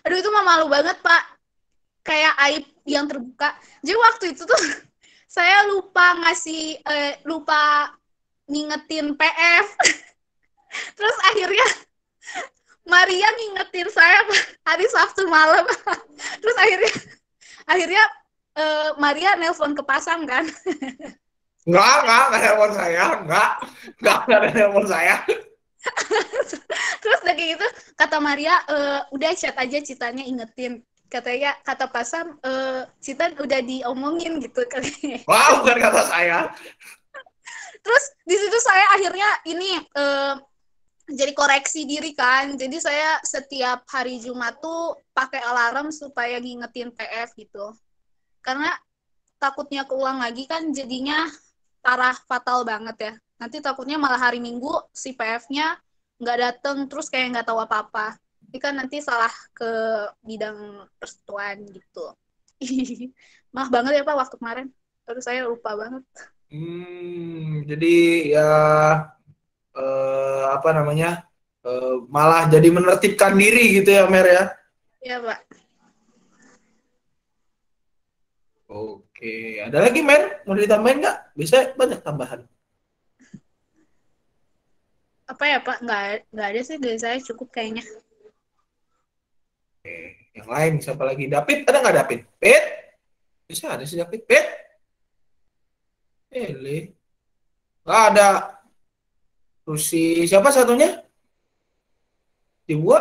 Aduh itu mah malu banget Pak. Kayak aib yang terbuka. Jadi waktu itu tuh saya lupa ngingetin PF. Terus akhirnya Maria ngingetin saya hari Sabtu malam. Terus akhirnya Maria nelpon ke Pasang kan. Enggak nelpon saya. Enggak ada nelpon saya. Terus udah kayak gitu kata Maria, udah chat aja Citanya ingetin. Kata Pasam, Cita udah diomongin gitu kali. Wah, bukan kata saya. Terus di situ saya akhirnya ini jadi koreksi diri kan. Jadi saya setiap hari Jumat tuh pakai alarm supaya ngingetin PF gitu. Karena takutnya keulang lagi kan jadinya parah fatal banget ya. Nanti takutnya malah hari Minggu si PF-nya nggak dateng terus kayak nggak tahu apa-apa. Ini kan nanti salah ke bidang persatuan gitu. Maaf banget ya Pak waktu kemarin. Terus saya lupa banget. Jadi ya apa namanya? Malah jadi menertibkan diri gitu ya, Mer ya. Iya, Pak. Oke, ada lagi, Mer? Mau ditambahin nggak? Bisa banyak tambahan. Apa ya, Pak? Nggak ada sih dari saya, cukup kayaknya. Oke, yang lain siapa lagi? David, ada nggak David? Pet? Bisa ada sih David. Pet? Ele. Nggak ada. Terus si siapa satunya? Si Bua?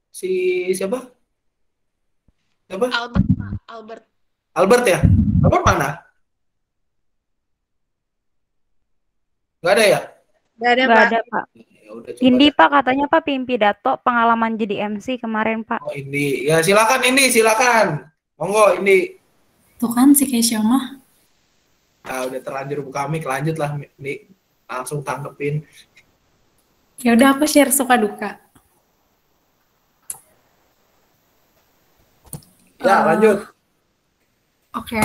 Si siapa? Siapa? Albert, Pak. Albert. Albert ya? Albert mana? Nggak ada ya? Nggak ada, Nggak Pak. ada, Pak. Ya udah coba. Indi, Pak, katanya Pak Pimpi Dato pengalaman jadi MC kemarin, Pak. Oh, Indi. Ya silakan Indi, silakan. Monggo Indi. Tuh kan si Keisha mah. Nah, udah terlanjur buka mic, lanjut lah Indi. Langsung tanggepin. Ya udah aku share suka duka. Ya, lanjut. Oke.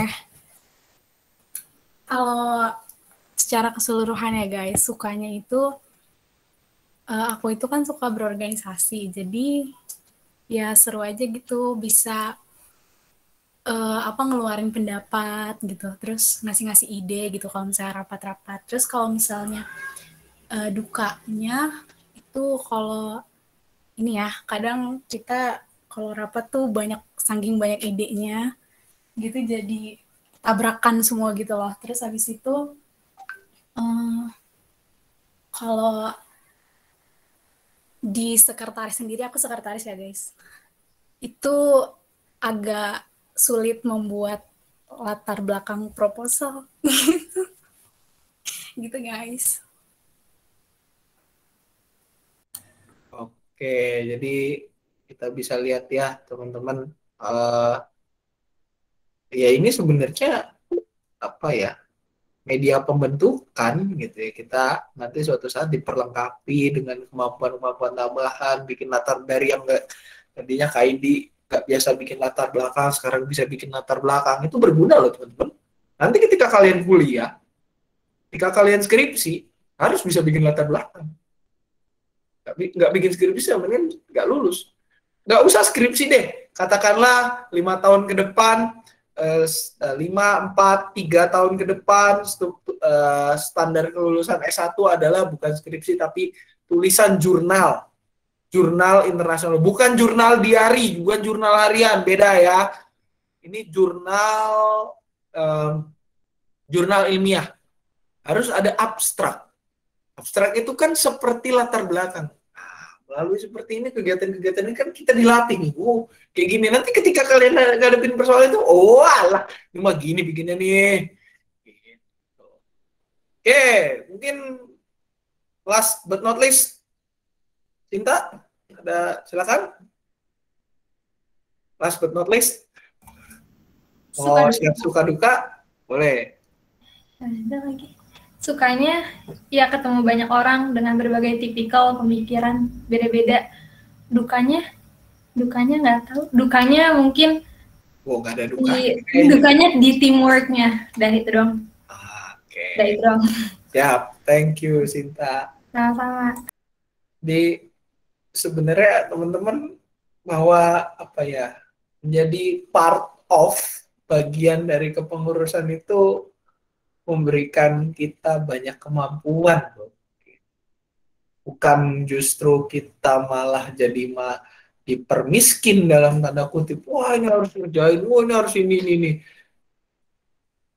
Kalau secara keseluruhan ya guys, sukanya itu aku itu kan suka berorganisasi. Jadi ya seru aja gitu, bisa ngeluarin pendapat gitu, terus ngasih-ngasih ide gitu kalau misalnya rapat-rapat. Terus kalau misalnya dukanya itu kalau ini ya, kadang kita kalau rapat tuh saking banyak idenya gitu, jadi tabrakan semua gitu loh. Terus habis itu kalau di sekretaris sendiri, aku sekretaris ya guys, itu agak sulit membuat latar belakang proposal gitu guys. Oke, jadi kita bisa lihat ya teman-teman, ya ini sebenarnya apa ya, media pembentukan gitu ya. Kita nanti suatu saat diperlengkapi dengan kemampuan-kemampuan tambahan, bikin latar dari yang nggak tadinya KID nggak biasa bikin latar belakang, sekarang bisa bikin latar belakang. Itu berguna loh teman-teman. Nanti ketika kalian kuliah, ketika kalian skripsi, harus bisa bikin latar belakang. Nggak bikin skripsi, mending nggak lulus. Nggak usah skripsi deh, katakanlah 5 tahun ke depan, 3 tahun ke depan, standar kelulusan S1 adalah bukan skripsi tapi tulisan jurnal internasional, bukan jurnal diari, bukan jurnal harian, beda ya. Ini jurnal ilmiah, harus ada abstrak. Abstrak itu kan seperti latar belakang. Melalui seperti ini, kegiatan-kegiatan ini kan kita dilatih nih. Kayak gini. Nanti ketika kalian ngadepin persoalan itu, alah, ini mah gini bikinnya nih. Gitu. Oke, mungkin last but not least, Cinta, silakan. Last but not least, suka duka, boleh. Ada lagi. Sukanya ya ketemu banyak orang dengan berbagai tipikal pemikiran beda-beda. Dukanya nggak tahu. Dukanya mungkin nggak ada duka. Dukanya di teamworknya, dan itu dong. Oke. Dan itu dong. Siap, thank you Sinta. Sama-sama. Di sebenarnya teman-teman bahwa apa ya, menjadi part of bagian dari kepengurusan itu memberikan kita banyak kemampuan, bukan justru kita malah jadi dipermiskin dalam tanda kutip. Wah ini harus kerjain, wah ini harus ini.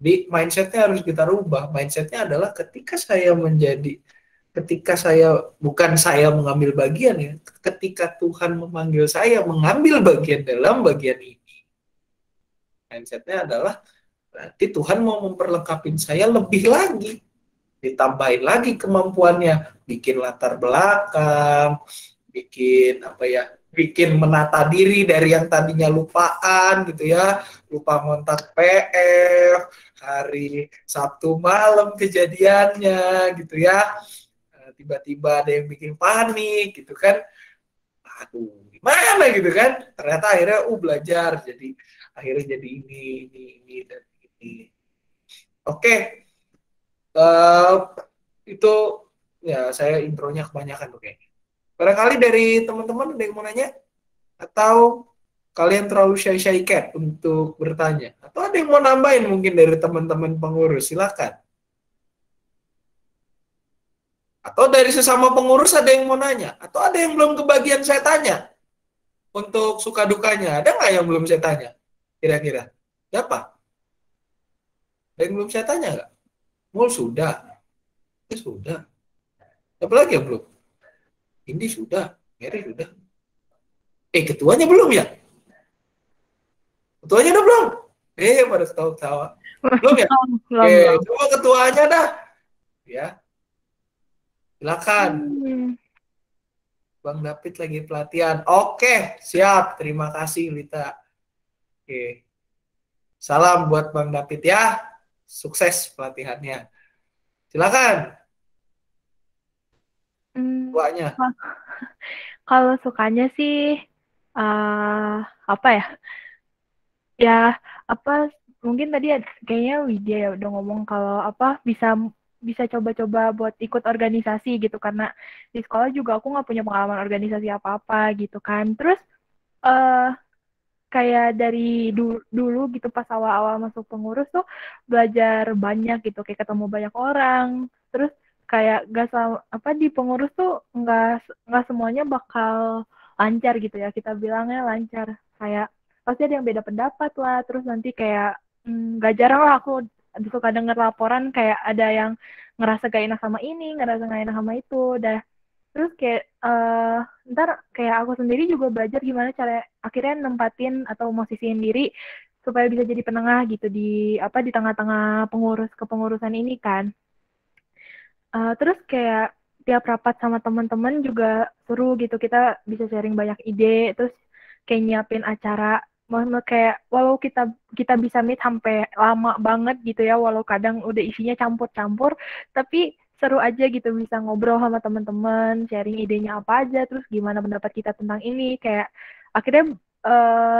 Di mindsetnya harus kita rubah. Mindsetnya adalah ketika saya bukan saya mengambil bagian ya, ketika Tuhan memanggil saya mengambil bagian dalam bagian ini, mindsetnya adalah berarti Tuhan mau memperlengkapi saya lebih lagi, ditambahin lagi kemampuannya, bikin latar belakang, bikin menata diri dari yang tadinya lupaan gitu ya, lupa ngontak PF, hari Sabtu malam kejadiannya gitu ya, tiba-tiba ada yang bikin panik gitu kan, aduh Gimana gitu kan? Ternyata akhirnya belajar akhirnya jadi ini dan ini. Oke. Itu ya saya intronya kebanyakan tuh kayaknya. Barangkali dari teman-teman ada yang mau nanya? Atau kalian terlalu shy cat untuk bertanya? Atau ada yang mau nambahin mungkin dari teman-teman pengurus? Silakan. Atau dari sesama pengurus ada yang mau nanya? Atau ada yang belum kebagian saya tanya? Untuk suka dukanya, ada nggak yang belum saya tanya? Kira-kira. Siapa? Ada yang belum saya tanya nggak? Mul sudah. Ya sudah. Apa lagi yang belum? Ini sudah. Mary sudah. Ketuanya belum ya? Ketuanya udah belum? Pada ketawa-ketawa. Belum ya? Belum. Coba ketuanya dah. Ya. Silakan. Bang David lagi pelatihan. Oke, siap. Terima kasih, Lita. Oke. Salam buat Bang David ya. Sukses pelatihannya. Silakan. Tuanya. Kalau sukanya sih apa ya? Ya, apa mungkin tadi kayaknya Widya ya udah ngomong kalau apa bisa coba-coba buat ikut organisasi gitu, karena di sekolah juga aku nggak punya pengalaman organisasi apa-apa gitu kan. Terus kayak dari dulu gitu pas awal-awal masuk pengurus tuh belajar banyak gitu, kayak ketemu banyak orang. Terus kayak di pengurus tuh nggak semuanya bakal lancar gitu ya, kita bilangnya lancar, kayak pasti ada yang beda pendapat lah. Terus nanti kayak nggak jarang lah aku suka denger laporan kayak ada yang ngerasa gak enak sama ini, ngerasa gak enak sama itu. Terus kayak ntar kayak aku sendiri juga belajar gimana cara akhirnya nempatin atau posisiin diri supaya bisa jadi penengah gitu di tengah-tengah kepengurusan ini kan. Terus kayak tiap rapat sama teman-teman juga seru gitu, kita bisa sharing banyak ide, terus kayak nyiapin acara. Kayak walau kita bisa meet sampai lama banget gitu ya, walau kadang udah isinya campur-campur, tapi seru aja gitu bisa ngobrol sama teman-teman, sharing idenya apa aja, terus gimana pendapat kita tentang ini. Kayak akhirnya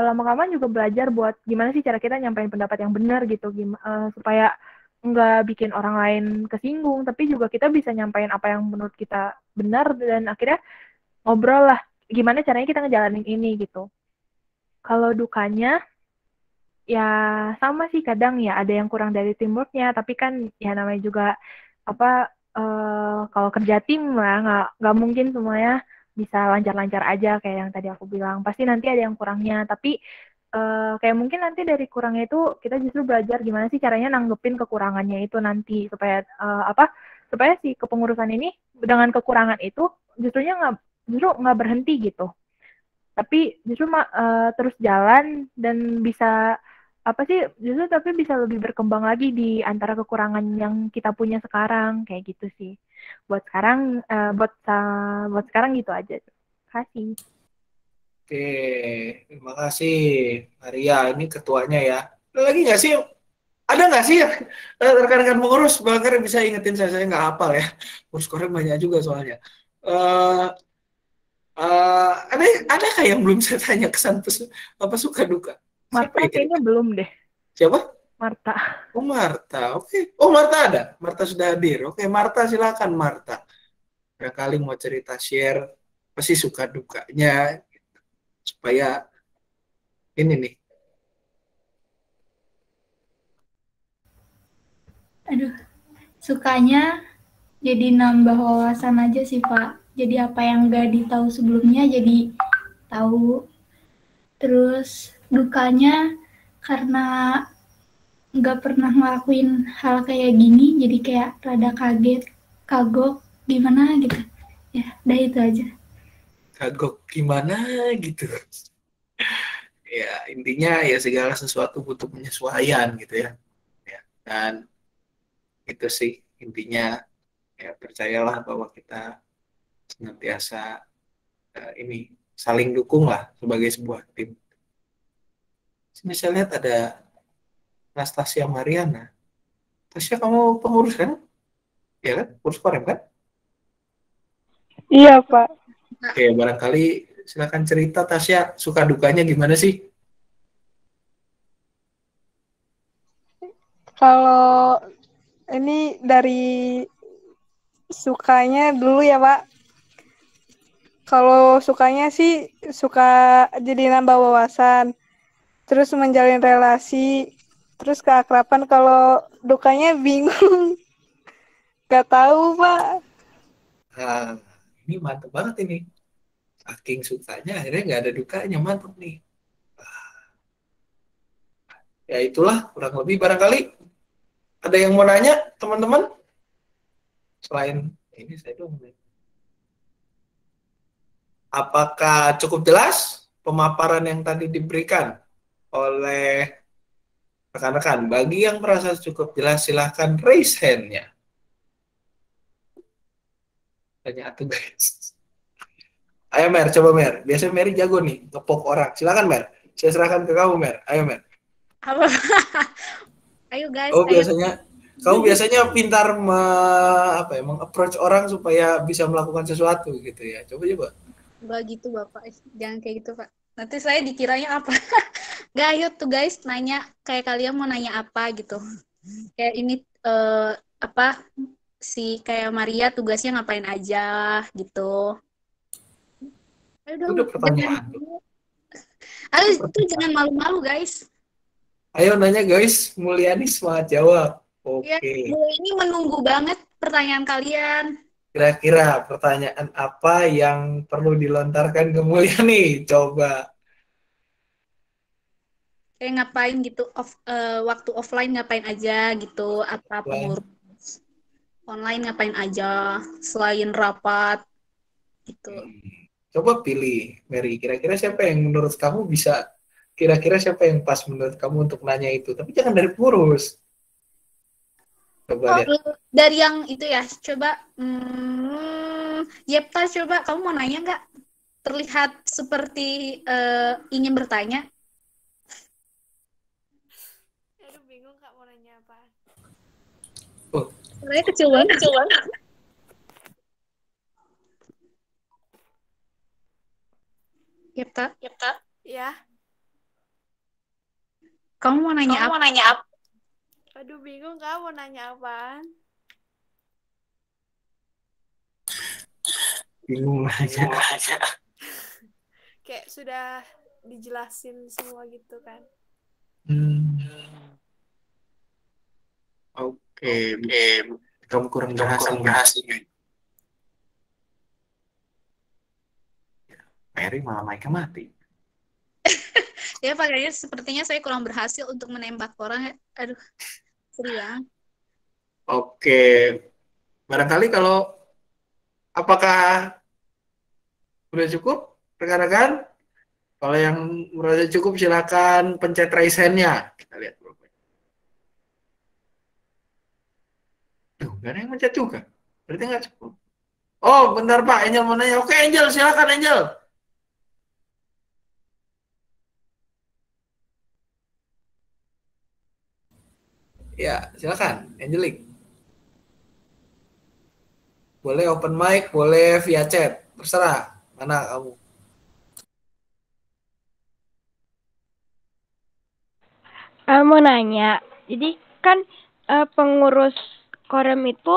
lama-lama juga belajar buat gimana sih cara kita nyampein pendapat yang benar gitu, supaya nggak bikin orang lain kesinggung, tapi juga kita bisa nyampein apa yang menurut kita benar, dan akhirnya ngobrol lah gimana caranya kita ngejalanin ini gitu. Kalau dukanya ya sama sih, kadang ya ada yang kurang dari teamworknya, tapi kan ya namanya juga kalau kerja tim lah nggak mungkin semuanya bisa lancar-lancar aja kayak yang tadi aku bilang, pasti nanti ada yang kurangnya. Tapi kayak mungkin nanti dari kurangnya itu kita justru belajar gimana sih caranya nanggepin kekurangannya itu nanti, supaya supaya si kepengurusan ini dengan kekurangan itu justru nggak berhenti gitu, tapi justru terus jalan dan bisa tapi bisa lebih berkembang lagi di antara kekurangan yang kita punya sekarang, kayak gitu sih. Buat sekarang gitu aja. Kasih. Oke, terima kasih Maria. Ini ketuanya ya. Ada lagi nggak sih? Ada nggak sih rekan-rekan pengurus? Bang Karim bisa ingetin saya nggak hafal ya. Pengurus Korem banyak juga soalnya. Ada kayak yang belum saya tanya kesan suka duka? Marta kayaknya belum deh. Siapa? Marta. Oh Marta, oke. Oh Marta ada. Marta sudah hadir. Oke Marta, silakan Marta. Barangkali mau cerita share pasti suka dukanya supaya ini nih. Aduh, sukanya jadi nambah wawasan aja sih Pak. Jadi apa yang nggak ditahu sebelumnya jadi tahu. Terus dukanya karena nggak pernah ngelakuin hal kayak gini, jadi kayak rada kaget, kagok gimana gitu. Ya, udah itu aja. Kagok gimana gitu. Ya intinya ya segala sesuatu butuh penyesuaian gitu ya. Dan itu sih intinya, ya percayalah bahwa kita senantiasa ini saling dukung lah sebagai sebuah tim. Sini saya lihat ada Anastasia Mariana. Tasya, kamu pengurus kan? Iya kan? Pengurus Korem kan? Iya Pak. Oke, barangkali silakan cerita Tasya, suka dukanya gimana sih? Kalau ini dari sukanya dulu ya, Pak. Kalau sukanya sih suka jadi nambah wawasan, terus menjalin relasi, terus keakraban. Kalau dukanya bingung, gak tahu, Pak. Nah, ini mantep banget ini. Saking sukanya akhirnya nggak ada dukanya, mantep nih. Ya itulah kurang lebih barangkali ada yang mau nanya teman-teman selain ini saya dong. Apakah cukup jelas pemaparan yang tadi diberikan oleh rekan-rekan? Bagi yang merasa cukup jelas silahkan raise hand-nya. Tanya tuh guys. Ayo Mer, coba Mer. Biasanya Mary jago nih ngepok orang. Silakan Mer. Saya serahkan ke kamu Mer. Ayo Mer. Apa? Ayo guys. Oh ayo. kamu biasanya pintar meng-approach orang supaya bisa melakukan sesuatu gitu ya. Coba. Enggak gitu Bapak. Jangan kayak gitu Pak. Nanti saya dikiranya apa? Gak, ayo tuh guys nanya kayak kalian mau nanya apa gitu. Kayak ini si kayak Maria tugasnya ngapain aja gitu. Ayo dong. Udah pertanyaan. Ayo itu jangan malu-malu guys. Ayo nanya guys, Mulyani semangat jawab. Oke. Ya, ini menunggu banget pertanyaan kalian. Kira-kira pertanyaan apa yang perlu dilontarkan ke Mulyani? Coba. Kayak ngapain gitu, waktu offline ngapain aja gitu, apa pengurus online ngapain aja selain rapat gitu. Coba pilih, Mary. Kira-kira siapa yang menurut kamu bisa? Kira-kira siapa yang pas menurut kamu untuk nanya itu? Tapi jangan dari pengurus. Coba lihat. Dari yang itu ya, coba. Yepta, coba kamu mau nanya nggak? Terlihat seperti ingin bertanya. Aduh, bingung Kak mau nanya apa. Oh. Suaranya kecil banget. Yepta. Ya. Kamu mau nanya apa? Aduh, bingung Kak mau nanya apaan. Bingung aja. Kayak sudah dijelasin semua gitu kan. Oke. Kamu kurang berhasil. Mary malah mic-nya mati. Ya Pak, kayaknya sepertinya saya kurang berhasil untuk menembak orang. Aduh, sedih banget. Oke. Barangkali apakah udah cukup rekan-rekan? Kalau yang merasa cukup silakan pencet raise hand-nya. Kita lihat berapa. Tuh, gak ada yang mencet juga. Berarti nggak cukup. Oh, bentar Pak, Angel mau nanya. Oke, Angel, silakan Angel. Ya, silakan, Angelic. Boleh open mic, boleh via chat, terserah. Mana kamu? Mau nanya, jadi kan pengurus Korem itu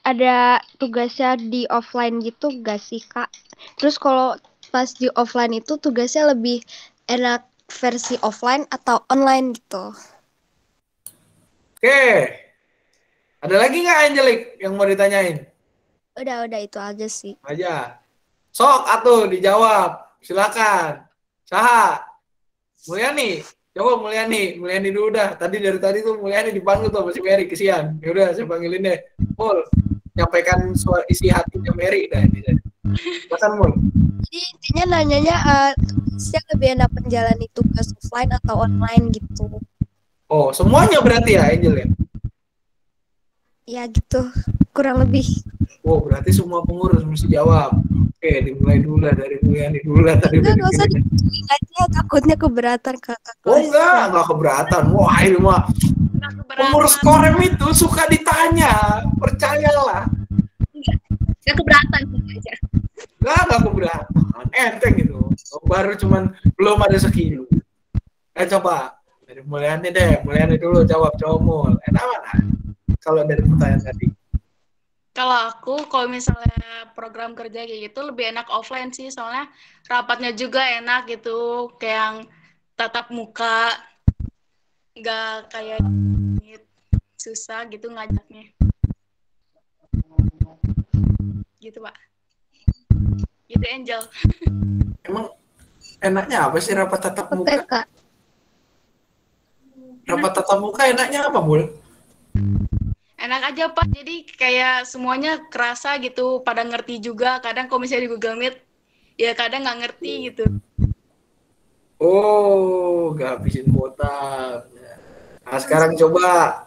ada tugasnya di offline gitu gak sih Kak? Terus kalau pas di offline itu tugasnya lebih enak versi offline atau online gitu? Oke. Ada lagi nggak Angelic yang mau ditanyain? Udah itu aja sih. Aja. Sok atuh dijawab. Silakan. Saha? Mulyani. Coba Mulyani dulu dah. Tadi dari tadi tuh Mulyani dipanggil tuh masih Mary, kesian. Ya udah saya panggilin deh. Mul, nyampaikan isi hatinya Mary dah ini. Silakan Mul. Jadi intinya nanyanya siapa lebih enak menjalani tugas offline atau online gitu. Oh, semuanya berarti ya Angel ya? Ya gitu, kurang lebih. Oh, berarti semua pengurus mesti jawab. Oke, dimulai dulu lah dari Mulyani dulu lah tadi. Enggak usah digituin aja, takutnya keberatan kakak kelas. Oh enggak keberatan. Wah ini mah pengurus Korem itu suka ditanya, percayalah. Enggak keberatan aja. Enggak aku bilang enteng gitu. Baru cuman belum ada sekilo. Coba dari Mulyani deh, Mulyani dulu jawab Mul. Enak mana? Kalau dari pertanyaan tadi. Kalau aku, kalau misalnya program kerja kayak gitu lebih enak offline sih, soalnya rapatnya juga enak gitu, kayak yang tatap muka, nggak kayak susah gitu ngajaknya. Gitu Pak. Gitu Angel. Emang enaknya apa sih rapat tatap muka? Rapat tatap muka enaknya apa, Mul? Enak aja Pak, jadi kayak semuanya kerasa gitu, pada ngerti juga. Kadang kalau misalnya di Google Meet, ya kadang nggak ngerti gitu. Oh, nggak habisin kuota. Nah, sekarang coba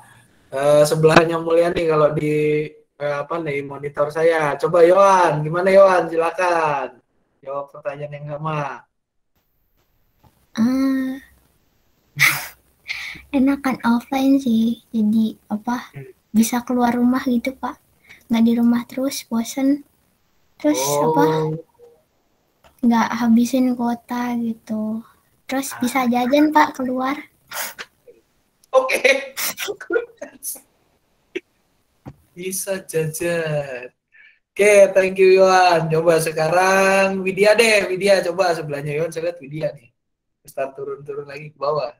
sebelahnya Mulyani kalau di apa nih monitor saya. Coba Yohan, gimana Yohan? Silakan jawab pertanyaan yang sama. Enakan offline sih, jadi apa? Bisa keluar rumah gitu Pak, nggak di rumah terus, bosen. Terus apa? Nggak habisin kuota gitu. Terus bisa jajan Pak keluar. Oke. Bisa jajan. Oke, thank you Yohan. Coba sekarang Widya deh, Widya coba sebelahnya Yohan, saya lihat Widya nih. Start turun-turun lagi ke bawah.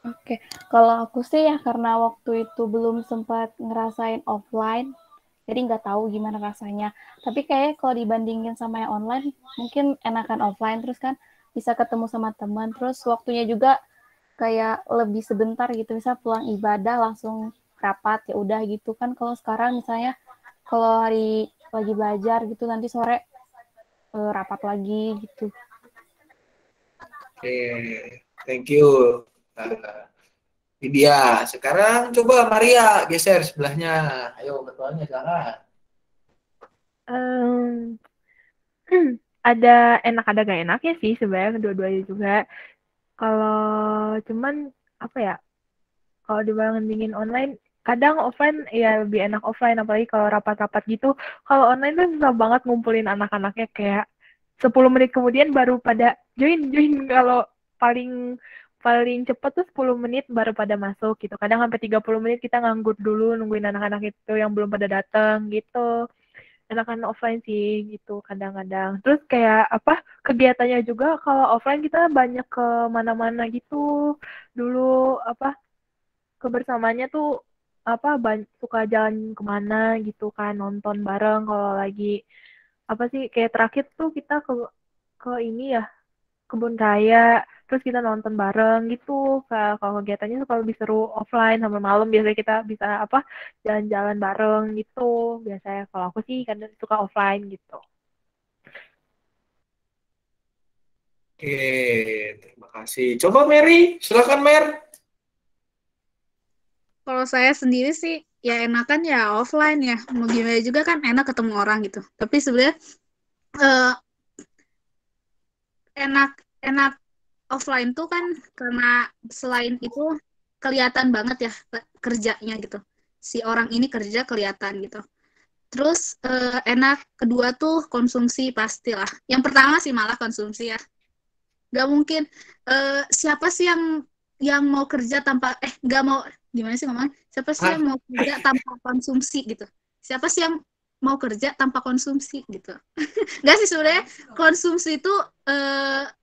Oke, kalau aku sih ya karena waktu itu belum sempat ngerasain offline, jadi nggak tahu gimana rasanya. Tapi kayak kalau dibandingin sama yang online, mungkin enakan offline, terus kan bisa ketemu sama teman, terus waktunya juga kayak lebih sebentar gitu, misal pulang ibadah langsung rapat, ya udah gitu kan. Kalau sekarang misalnya, kalau hari lagi belajar gitu, nanti sore rapat lagi gitu. Oke, thank you. Widya, sekarang coba Maria geser sebelahnya. Ayo ketuanya jangan. Ada enak ada gak enaknya sih sebenarnya kedua-duanya juga. Kalau cuman apa ya? Kalau dibandingin online, kadang offline ya lebih enak offline, apalagi kalau rapat-rapat gitu. Kalau online tuh susah banget ngumpulin anak-anaknya, kayak 10 menit kemudian baru pada join. Kalau paling cepat tuh 10 menit baru pada masuk gitu. Kadang sampai 30 menit kita nganggur dulu nungguin anak-anak itu yang belum pada datang gitu. Enakan offline sih gitu kadang-kadang. Terus kayak apa, kegiatannya juga kalau offline kita banyak ke mana-mana gitu. Dulu apa, kebersamaannya tuh apa, suka jalan kemana gitu kan, nonton bareng. Kalau lagi apa sih, kayak terakhir tuh kita ke ini ya, kebun raya, terus kita nonton bareng gitu. Kalau kegiatannya suka lebih seru offline, sampai malam biasanya kita bisa apa, jalan-jalan bareng gitu biasanya. Kalau aku sih kadang suka offline gitu. Oke, terima kasih. Coba Mary, silakan Mer. Kalau saya sendiri sih ya enakan ya offline ya. Mau gimana juga kan enak ketemu orang gitu. Tapi sebenarnya enak offline tuh kan karena selain itu kelihatan banget ya kerjanya gitu. Si orang ini kerja kelihatan gitu. Terus enak kedua tuh konsumsi pastilah. Yang pertama sih malah konsumsi ya. Gak mungkin siapa sih yang mau kerja tanpa nggak mau, gimana sih ngomong? Siapa sih yang mau kerja tanpa konsumsi gitu? Siapa sih yang mau kerja tanpa konsumsi gitu? Nggak sih, sebenarnya konsumsi itu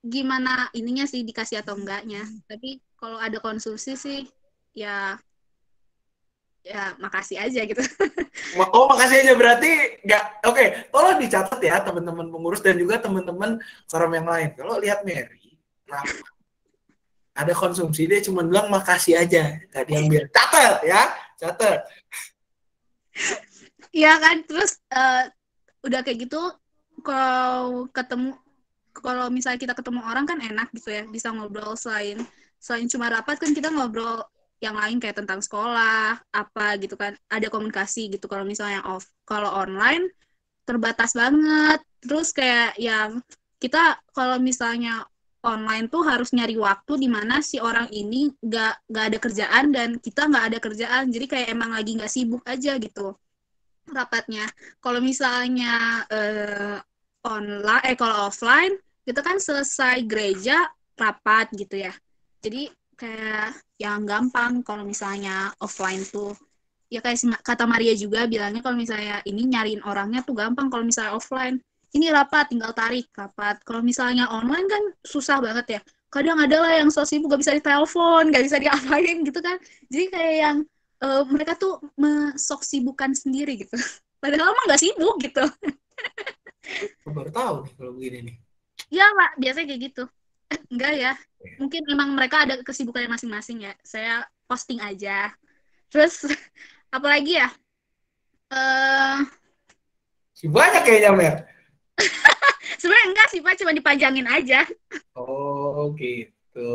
gimana ininya sih, dikasih atau enggaknya. Tapi kalau ada konsumsi sih ya makasih aja gitu. Oh, makasih aja berarti nggak. Oke, tolong dicatat ya teman-teman pengurus dan juga teman-teman forum yang lain. Kalau lihat Mary, ada konsumsi, dia cuma bilang makasih aja, nggak diambil. Catat ya, catat. Iya kan, terus udah kayak gitu, kalau misalnya kita ketemu orang kan enak gitu ya, bisa ngobrol selain cuma rapat kan, kita ngobrol yang lain kayak tentang sekolah apa gitu kan, ada komunikasi gitu. Kalau misalnya kalau online terbatas banget. Terus kayak yang kita kalau misalnya online tuh harus nyari waktu di mana si orang ini nggak ada kerjaan dan kita nggak ada kerjaan, jadi kayak emang lagi nggak sibuk aja gitu. rapatnya. Kalau misalnya kalau offline kita kan selesai gereja rapat gitu ya. Jadi kayak yang gampang kalau misalnya offline tuh. Ya kayak kata Maria juga bilangnya kalau misalnya ini nyariin orangnya tuh gampang kalau misalnya offline. Ini rapat tinggal tarik rapat. Kalau misalnya online kan susah banget ya. Kadang ada lah yang so sibuk gak bisa ditelepon, gak bisa diapain gitu kan. Jadi kayak yang mereka tuh sok sibukan sendiri gitu. Padahal mah gak sibuk gitu. Baru tahu nih kalau begini nih. Iya Pak, biasanya kayak gitu. Enggak ya. Mungkin emang mereka ada kesibukannya masing-masing ya. Saya posting aja. Terus apalagi ya? Banyak kayaknya, Mer. Sebenarnya enggak sih Pak, cuma dipajangin aja. Oh gitu.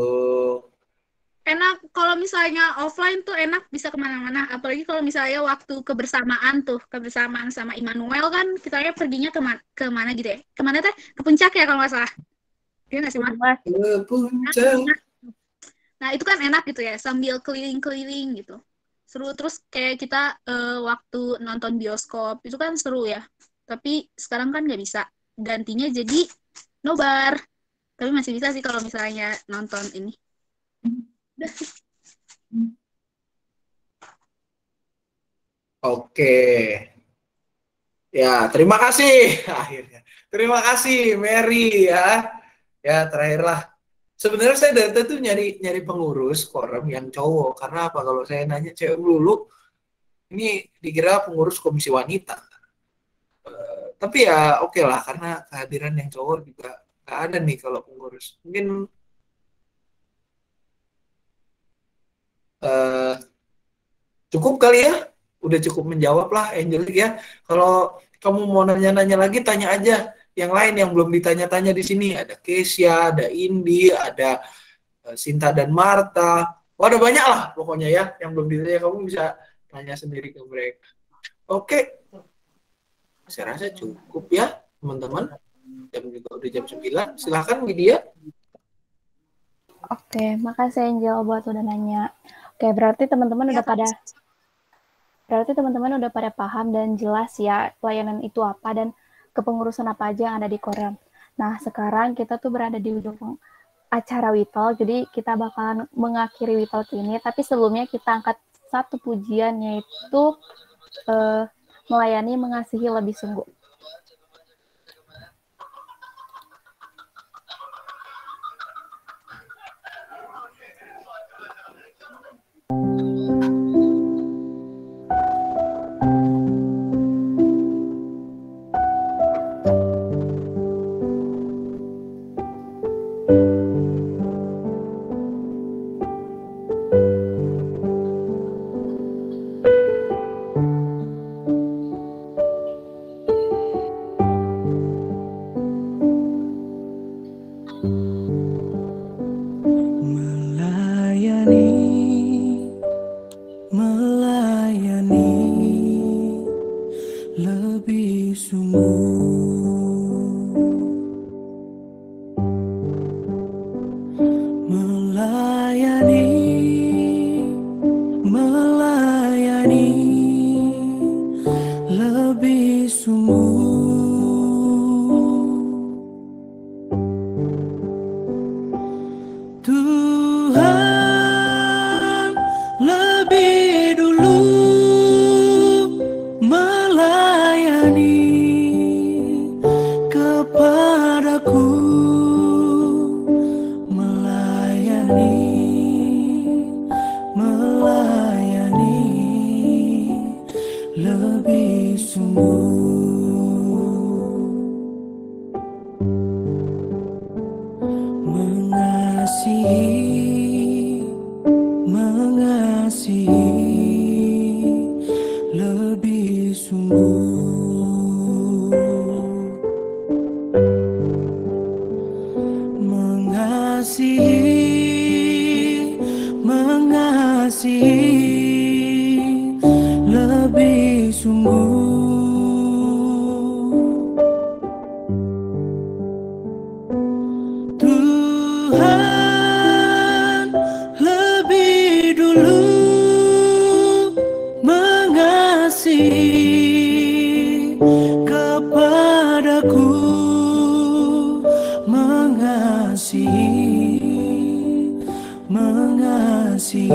Enak kalau misalnya offline tuh enak bisa kemana-mana. Apalagi kalau misalnya waktu kebersamaan sama Immanuel kan kitanya perginya kemana gitu ya? Kemana teh? Ke puncak ya kalau nggak salah. Iya nggak sih Mas? Ke puncak. Nah itu kan enak gitu ya sambil keliling-keliling gitu. Seru terus kayak kita waktu nonton bioskop itu kan seru ya. Tapi sekarang kan nggak bisa. Gantinya jadi nobar. Tapi masih bisa sih kalau misalnya nonton ini. Oke. Ya, terima kasih akhirnya. Terima kasih Mary ya. Ya, terakhirlah. Sebenarnya saya dari tadi tuh nyari pengurus koram yang cowok. Karena apa? Kalau saya nanya cewek dulu, ini dikira pengurus komisi wanita. Tapi ya oke lah, karena kehadiran yang cowok juga nggak ada nih kalau pengurus. Mungkin cukup kali ya, udah cukup menjawab lah Angelic ya. Kalau kamu mau nanya-nanya lagi, tanya aja yang lain yang belum ditanya-tanya di sini. Ada Kesia, ada Indi, ada Sinta dan Marta. Oh, ada banyak lah pokoknya ya yang belum ditanya. Kamu bisa tanya sendiri ke mereka. Oke, saya rasa cukup ya teman-teman. Jam juga udah jam 9. Silahkan Widya. Oke, makasih Angel buat udah nanya. Oke, berarti teman-teman udah pada paham dan jelas ya pelayanan itu apa dan kepengurusan apa aja yang ada di Koram. Nah, sekarang kita tuh berada di ujung acara WeTalk, jadi kita bakalan mengakhiri WeTalk ini, tapi sebelumnya kita angkat satu pujian yaitu melayani mengasihi lebih sungguh. Mengasihi mengasihi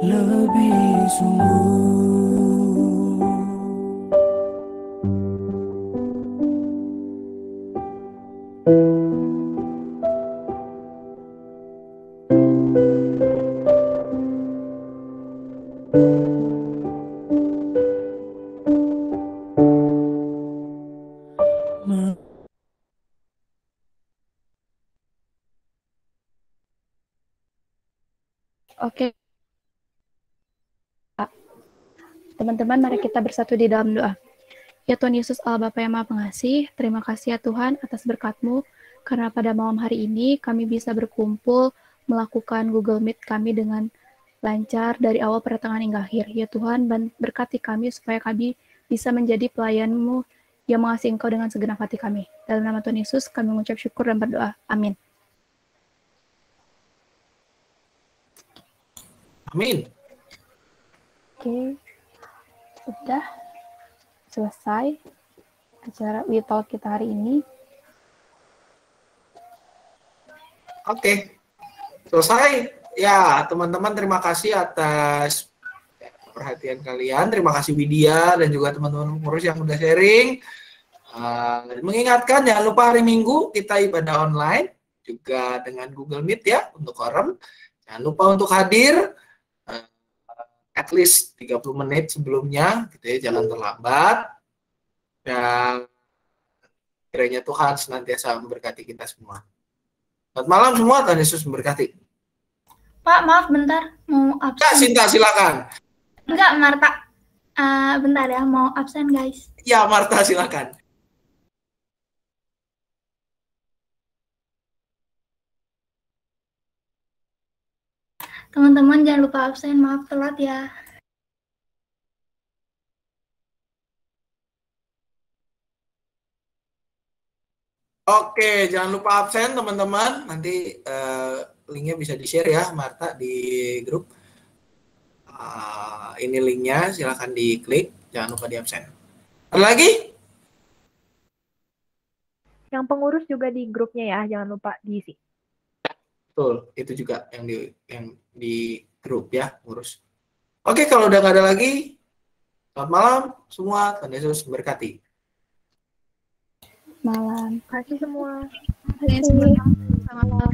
lebih sungguh. Oke. Teman-teman, mari kita bersatu di dalam doa. Ya Tuhan Yesus Allah Bapa yang Maha Pengasih, terima kasih ya Tuhan atas berkat-Mu, karena pada malam hari ini kami bisa berkumpul melakukan Google Meet kami dengan lancar dari awal pertengahan hingga akhir. Ya Tuhan, berkati kami supaya kami bisa menjadi pelayan-Mu yang mengasihi Engkau dengan segenap hati kami. Dalam nama Tuhan Yesus kami mengucap syukur dan berdoa. Amin. Amin. Oke, sudah selesai acara We Talk kita hari ini. Oke, selesai. Ya, teman-teman terima kasih atas perhatian kalian. Terima kasih Widya dan juga teman-teman pengurus yang udah sharing. Mengingatkan jangan lupa hari Minggu kita ibadah online juga dengan Google Meet ya untuk Quorum. Jangan lupa untuk hadir at least 30 menit sebelumnya gitu ya, jangan terlambat. Dan kiranya Tuhan senantiasa memberkati kita semua. Selamat malam semua, Tuhan Yesus memberkati. Pak, maaf bentar, mau absen. Kak Sinta, silakan. Enggak, Marta. Bentar ya, mau absen guys. Ya, Marta silakan. Teman-teman jangan lupa absen, maaf telat ya. Oke, jangan lupa absen teman-teman. Nanti linknya bisa di-share ya, Marta, di grup. Ini linknya, silahkan diklik. Jangan lupa di absen. Ada lagi? Yang pengurus juga di grupnya ya, jangan lupa diisi. Betul, itu juga yang di grup ya, pengurus. Oke, kalau udah nggak ada lagi, selamat malam semua. Tuhan Yesus memberkati. Malam. Terima kasih semua. Terima kasih. Selamat malam.